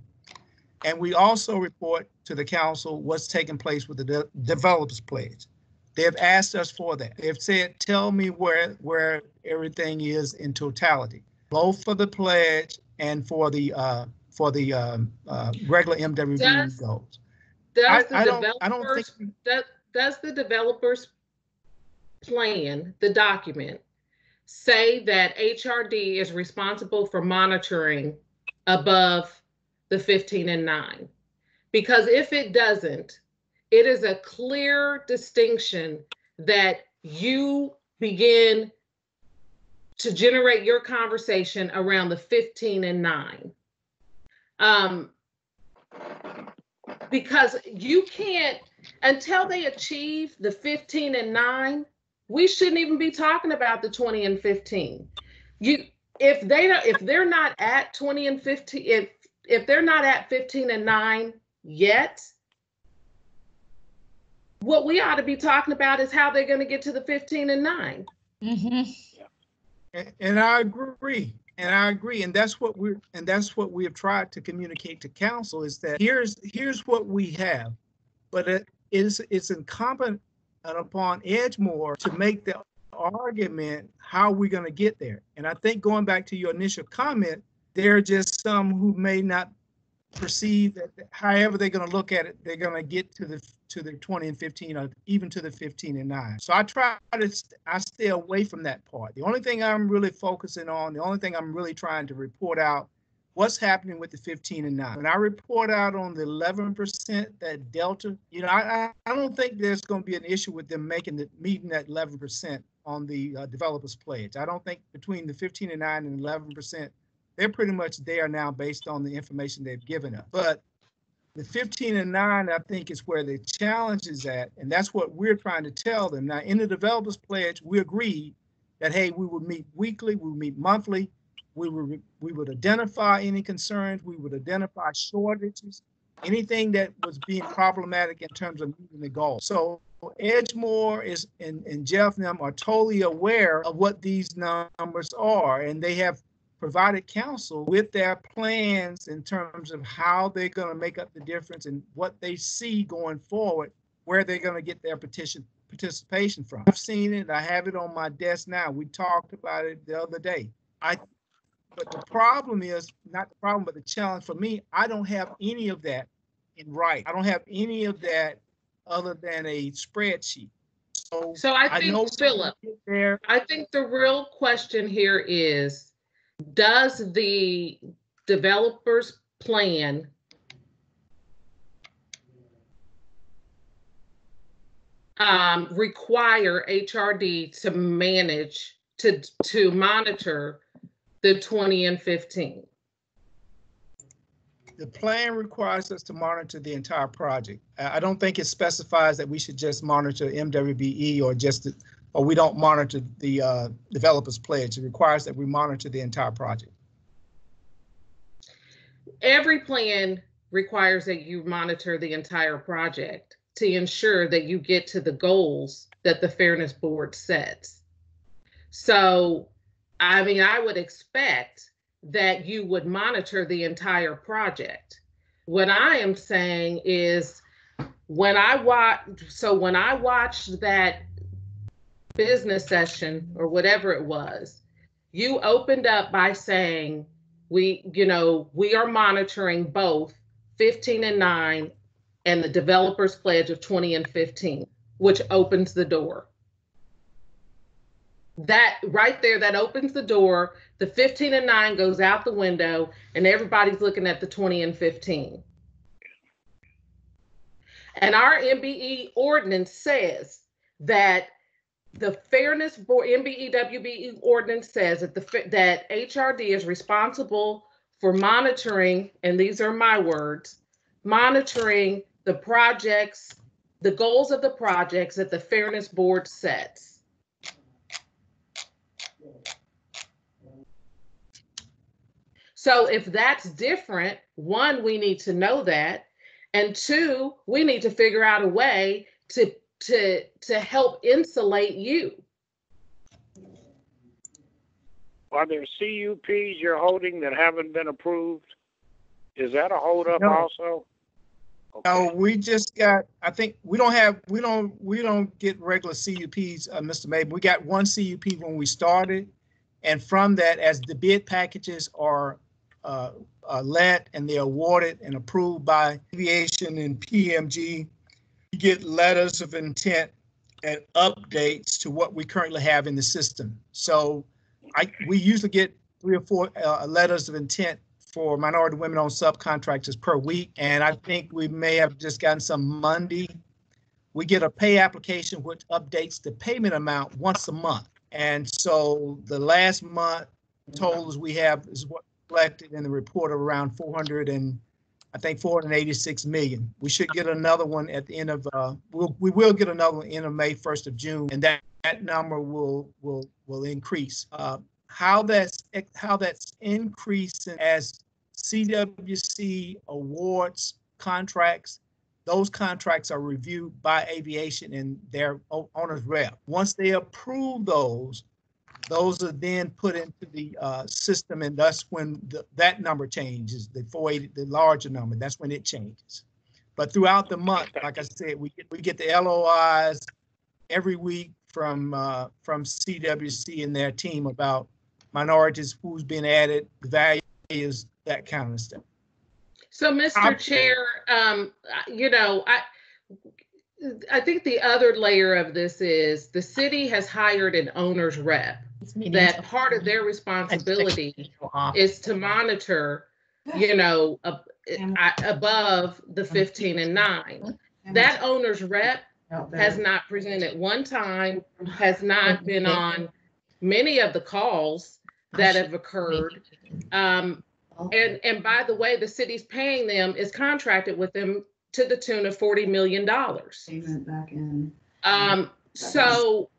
And we also report to the council what's taking place with the developer's pledge. They have asked us for that. They've said, tell me where everything is in totality, both for the pledge and for the regular MWB goals. Does the developer's plan, the document, say that HRD is responsible for monitoring above the 15 and 9? Because if it doesn't, it is a clear distinction that you begin to generate your conversation around the 15 and 9. Because you can't, until they achieve the 15 and 9, we shouldn't even be talking about the 20 and 15. If they're not at 20 and 15, if they're not at 15 and 9 yet, what we ought to be talking about is how they're going to get to the 15 and 9. Mm-hmm. And I agree. And that's what we have tried to communicate to council, is that here's what we have, but it's incumbent upon Edgemore to make the argument how we're going to get there. And I think, going back to your initial comment, there are just some who may not perceive that however they're going to look at it, they're going to get to the 20 and 15, or even to the 15 and 9. So I stay away from that part. The only thing I'm really focusing on, the only thing I'm really trying to report out, what's happening with the 15 and 9. When I report out on the 11%, that delta, you know, I don't think there's going to be an issue with them meeting that 11% on the developer's pledge. I don't think between the 15 and 9 and 11%, they're pretty much there now based on the information they've given us. But The 15 and 9, I think, is where the challenge is at, and that's what we're trying to tell them. Now, in the developers pledge, we agreed that, hey, we would meet weekly, we would meet monthly, we would identify any concerns, we would identify shortages, anything that was being problematic in terms of meeting the goal. So Edgemore is and Jeff and them are totally aware of what these numbers are, and they have provided counsel with their plans in terms of how they're going to make up the difference and what they see going forward, where they're going to get their participation from. I've seen it. I have it on my desk now. We talked about it the other day. But the problem is not the problem, but the challenge for me. I don't have any of that in writing. I don't have any of that other than a spreadsheet. So I think, Philip, I think the real question here is, does the developer's plan require HRD to manage, to monitor the 20 and 15? The plan requires us to monitor the entire project. I don't think it specifies that we should just monitor MWBE or we don't monitor the developer's pledge. It requires that we monitor the entire project. Every plan requires that you monitor the entire project to ensure that you get to the goals that the Fairness Board sets. So, I mean, I would expect that you would monitor the entire project. What I am saying is, when I watched that business session or whatever it was, you opened up by saying, we are monitoring both 15 and 9 and the developer's pledge of 20 and 15, which opens the door. That right there, that opens the door. The 15 and 9 goes out the window and everybody's looking at the 20 and 15. And our MBE ordinance says that the Fairness Board, MBE-WBE ordinance says that that HRD is responsible for monitoring, and these are my words, monitoring the projects, the goals of the projects that the Fairness Board sets. So if that's different, one, we need to know that, and two, we need to figure out a way to help insulate you. Are there CUPs you're holding that haven't been approved? Is that a holdup No. also? Okay. No, we just got, I think we don't get regular CUPs, Mr. Maben. We got one CUP when we started. And from that, as the bid packages are let and they're awarded and approved by Aviation and PMG, you get letters of intent and updates to what we currently have in the system. So we usually get 3 or 4 letters of intent for minority women-owned subcontractors per week. And I think we may have just gotten some Monday. We get a pay application which updates the payment amount once a month. And so the last month totals we have is what reflected in the report of around 486 million. We should get another one at the end of, we will get another one end of May, 1st of June, and that number will increase. How that's increasing as CWC awards contracts. Those contracts are reviewed by Aviation and their owner's rep. Once they approve those are then put into the system, and that's when that number changes, the 480, the larger number, that's when it changes. But throughout the month, like I said, we get the LOIs every week from CWC and their team about minorities, who's been added, the values, that kind of stuff. So, Mr. Chair, I think the other layer of this is the city has hired an owner's rep. That part of their responsibility is to monitor, above the 15 and 9. That owner's rep has not presented one time, has not been on many of the calls that have occurred. And by the way, the city's paying them, is contracted with them to the tune of $40 million. Payment back in. So,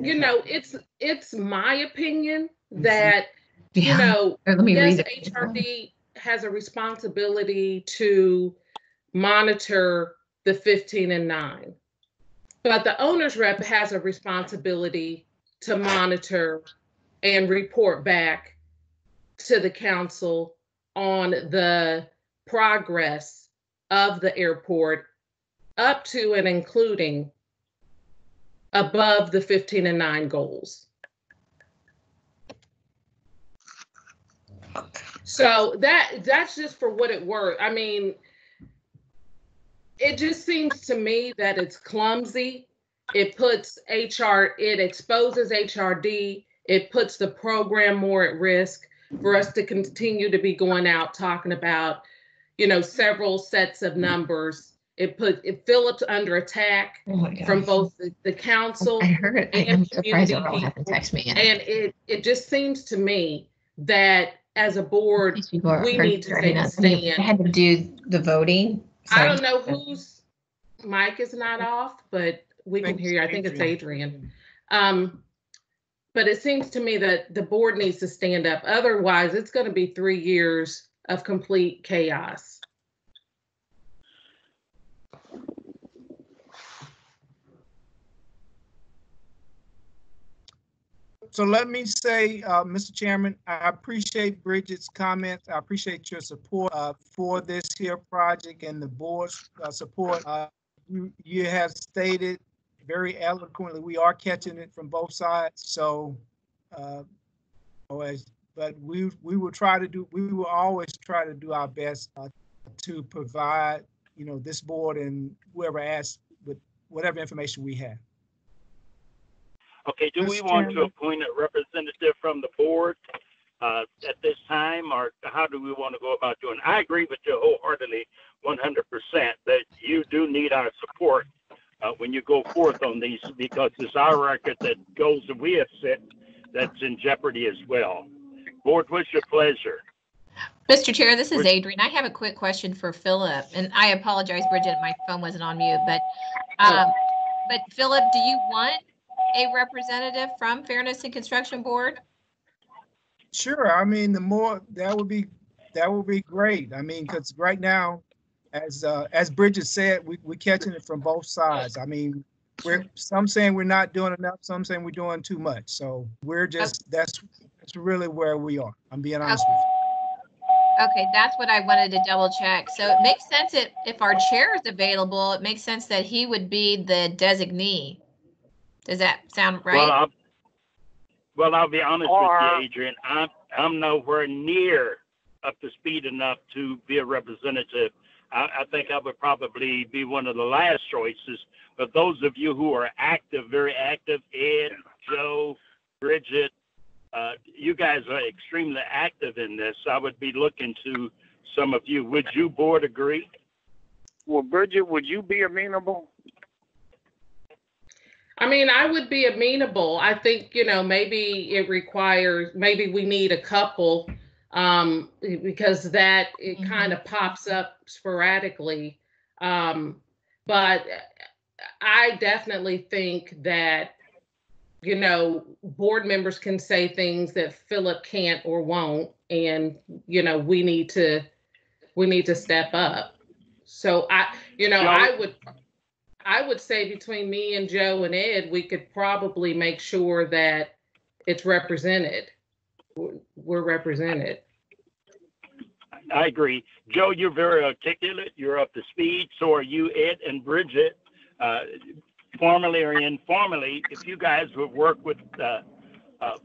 you know, it's my opinion that, you know, yes, HRD has a responsibility to monitor the 15 and 9, but the owner's rep has a responsibility to monitor and report back to the council on the progress of the airport up to and including above the 15 and 9 goals. So that's just for what it worth. I mean, it just seems to me that it's clumsy. It exposes HRD. It puts the program more at risk for us to continue to be going out talking about, you know, several sets of numbers. It Phillips under attack from both the council and community people. And it just seems to me that as a board, we need to take a stand. I had to do the voting. I don't know whose mic is not off, but we can hear you. I think it's Adrian. But it seems to me that the board needs to stand up. Otherwise, it's going to be 3 years of complete chaos. So let me say, Mr. Chairman, I appreciate Bridget's comments. I appreciate your support for this here project and the board's support. You have stated very eloquently, we are catching it from both sides. So, but we will always try to do our best to provide, you know, this board and whoever asks with whatever information we have. Okay, do we want to appoint a representative from the board at this time, or how do we want to go about doing it? I agree with you wholeheartedly, 100%, that you do need our support when you go forth on these, because it's our record that goals that we have set that's in jeopardy as well. Board, what's your pleasure? Mr. Chair, this is Adrian. I have a quick question for Philip, and I apologize, Bridget, my phone wasn't on mute, but Philip, do you want a representative from Fairness and Construction Board? Sure. I mean, the more that would be great. I mean, because right now, as Bridget said, we're catching it from both sides. I mean, some saying we're not doing enough, some saying we're doing too much. So we're just that's really where we are. I'm being honest with you. Okay, that's what I wanted to double check. So it makes sense if our chair is available, it makes sense that he would be the designee. Does that sound right? Well, I'll be honest with you, Adrian. I'm nowhere near up to speed enough to be a representative. I think I would probably be one of the last choices. But those of you who are active, very active, Ed, Joe, Bridget, you guys are extremely active in this. I would be looking to some of you. Would you, board, agree? Well, Bridget, would you be amenable? I mean, I would be amenable. I think, you know, maybe we need a couple because it kind of pops up sporadically. But I definitely think that, you know, board members can say things that Philip can't or won't, and, you know, we need to step up. So I would say between me and Joe and Ed, we could probably make sure that it's represented. We're represented. I agree. Joe, you're very articulate. You're up to speed. So are you, Ed and Bridget. Formally or informally, if you guys would work with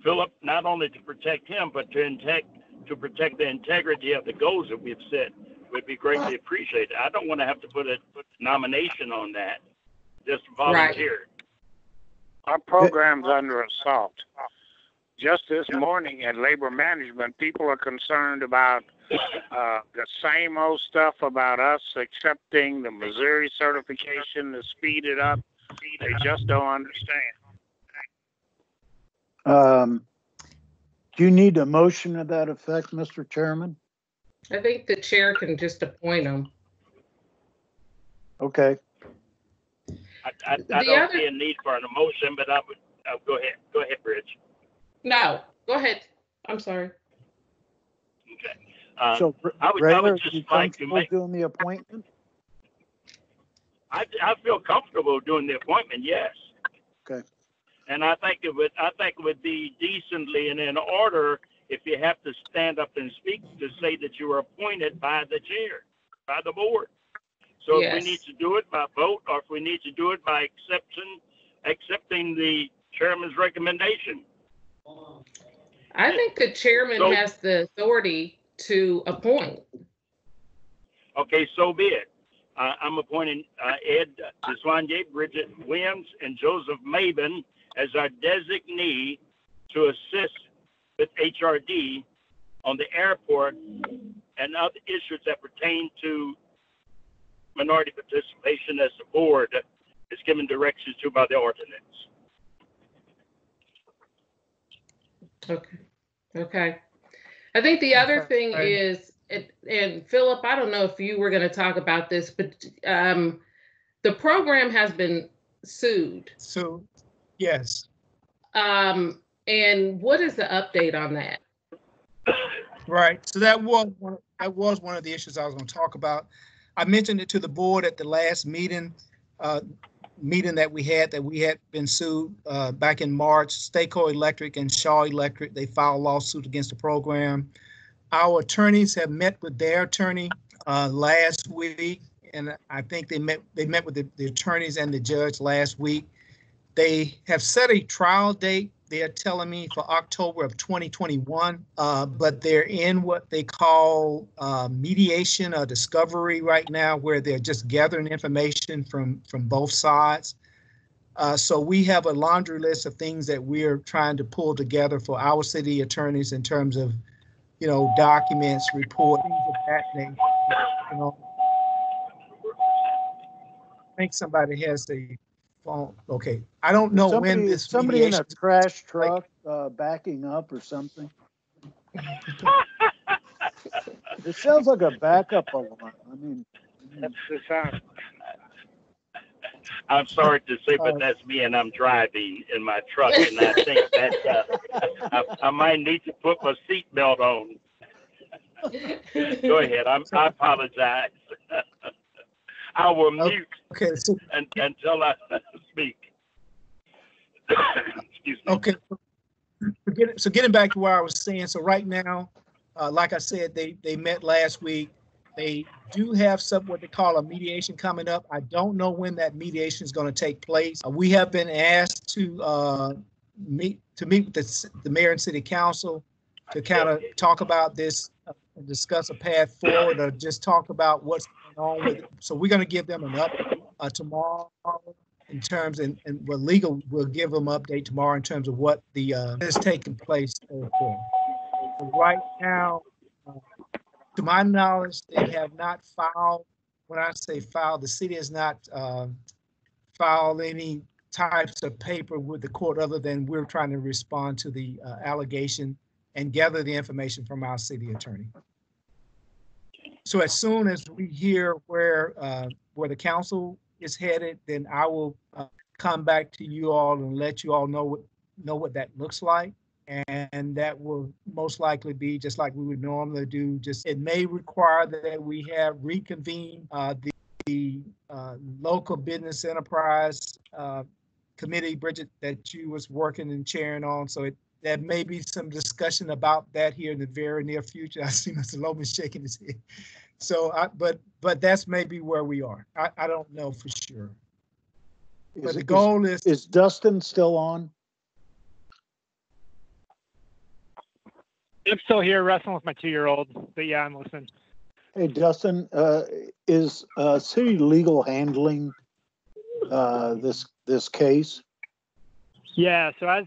Philip, not only to protect him, but to protect the integrity of the goals that we've set, would be greatly appreciated. I don't want to have to put a nomination on that. Just volunteer. Right. Our program's under assault. Just this morning at Labor Management, people are concerned about the same old stuff about us accepting the Missouri certification to speed it up. They just don't understand. Do you need a motion to that effect, Mr. Chairman? I think the chair can just appoint them. Okay. I don't see a need for an emotion, but I would go ahead. Go ahead, Bridge. No, go ahead. I'm sorry. Okay. So, I Ray, would are you just like to comfortable make. doing the appointment? I feel comfortable doing the appointment. Yes. Okay. And I think it would be decently and in order if you have to stand up and speak to say that you were appointed by the chair, by the board. So if we need to do it by vote, or if we need to do it by accepting the chairman's recommendation. I think the chairman has the authority to appoint. Okay, so be it. I'm appointing Ed Deswanier, Bridget Williams, and Joseph Maben as our designee to assist with HRD on the airport and other issues that pertain to minority participation as the board is given directions to by the ordinance. Okay. I think the other thing is, and Philip, I don't know if you were going to talk about this, but the program has been sued. So, yes. And what is the update on that? Right. So that was one of the issues I was going to talk about. I mentioned it to the board at the last meeting that we had been sued back in March. Staco Electric and Shaw Electric, they filed a lawsuit against the program. Our attorneys have met with their attorney last week, and I think they met with the attorneys and the judge last week. They have set a trial date, they're telling me, for October of 2021, but they're in what they call mediation or discovery right now, where they're just gathering information from both sides. So we have a laundry list of things that we're trying to pull together for our city attorneys in terms of, documents, reports, things of that nature. I think somebody has a phone. Okay, I don't know when this somebody in a mediation. trash truck backing up or something. It sounds like a backup alarm. I mean, that's the sound. I'm sorry to say, but that's me, and I'm driving in my truck, and I think that I might need to put my seatbelt on. Go ahead. I apologize. I will mute until I speak. Excuse me. Okay. So getting back to where I was saying, so right now, like I said, they met last week. They do have what they call a mediation coming up. I don't know when that mediation is going to take place. We have been asked to meet with the mayor and city council to kind of talk about this, and discuss a path forward, or just talk about what's going on with it. So we're going to give them an update tomorrow in terms, and what legal will give them an update tomorrow in terms of what is taking place. Right now, to my knowledge, they have not filed. When I say filed, the city has not filed any types of paper with the court other than we're trying to respond to the allegation and gather the information from our city attorney. So as soon as we hear where the council is headed, then I will come back to you all and let you all know what that looks like. And that will most likely be just like we would normally do. Just it may require that we have reconvene the local business enterprise committee, Bridget, that you was working and chairing on. So there may be some discussion about that here in the very near future. I see Mr. Loman shaking his head. So, but that's maybe where we are. I don't know for sure. But the goal is Dustin still on? I'm still here wrestling with my 2-year-old, but yeah, I'm listening. Hey, Dustin, is city legal handling this case? Yeah, so as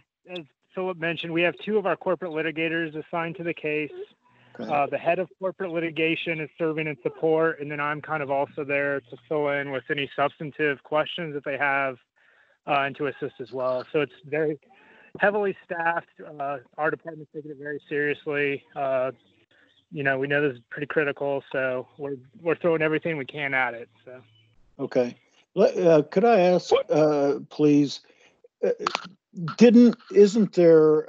Philip mentioned, we have 2 of our corporate litigators assigned to the case. Okay. The head of corporate litigation is serving in support, and then I'm kind of also there to fill in with any substantive questions that they have and to assist as well. So it's very heavily staffed. Our department's taking it very seriously. we know this is pretty critical, so we're throwing everything we can at it. So. Okay. Could I ask, please, isn't there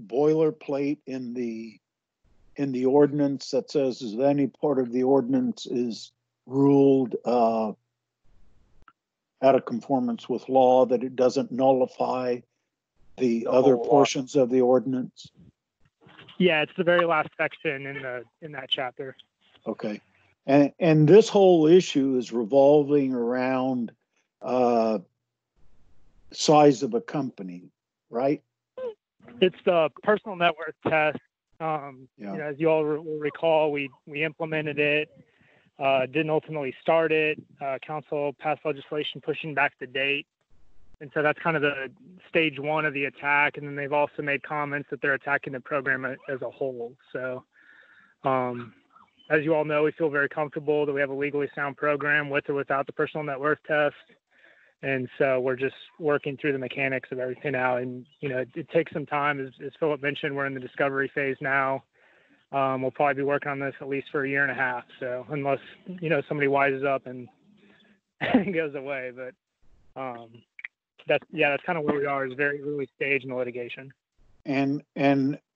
boilerplate in the ordinance that says is any part of the ordinance is ruled out of conformance with law, that it doesn't nullify the other portions of the ordinance? Yeah, it's the very last section in that chapter. Okay. And this whole issue is revolving around size of a company, right? It's the personal net worth test. As you all will recall, we implemented it, didn't ultimately start it. Council passed legislation pushing back the date. And so that's kind of the stage one of the attack. And then they've also made comments that they're attacking the program as a whole. So as you all know, we feel very comfortable that we have a legally sound program with or without the personal net worth test. And so we're just working through the mechanics of everything now. And, it takes some time. As Philip mentioned, we're in the discovery phase now. We'll probably be working on this at least for a year and a half. So unless, somebody wises up and goes away. But that's kind of where we are, is very early stage in the litigation. And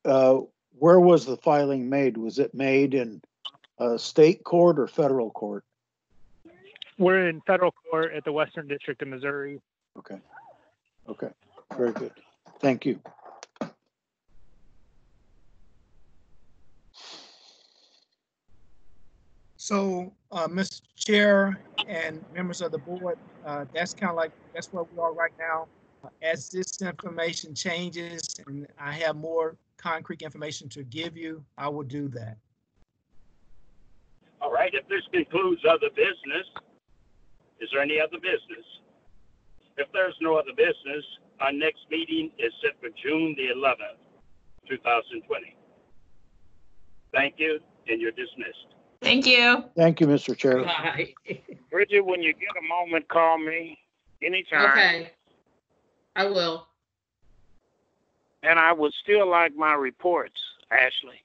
where was the filing made? Was it made in state court or federal court? We're in federal court at the Western District of Missouri. Okay. Very good. Thank you. So, Mr. Chair and members of the board, that's where we are right now. As this information changes and I have more concrete information to give you, I will do that. All right, if this concludes other business, is there any other business? If there's no other business, our next meeting is set for June the 11th, 2020. Thank you, and you're dismissed. Thank you. Thank you, Mr. Chair. Bye. Bridget, when you get a moment, call me anytime. Okay. I will. And I would still like my reports, Ashley.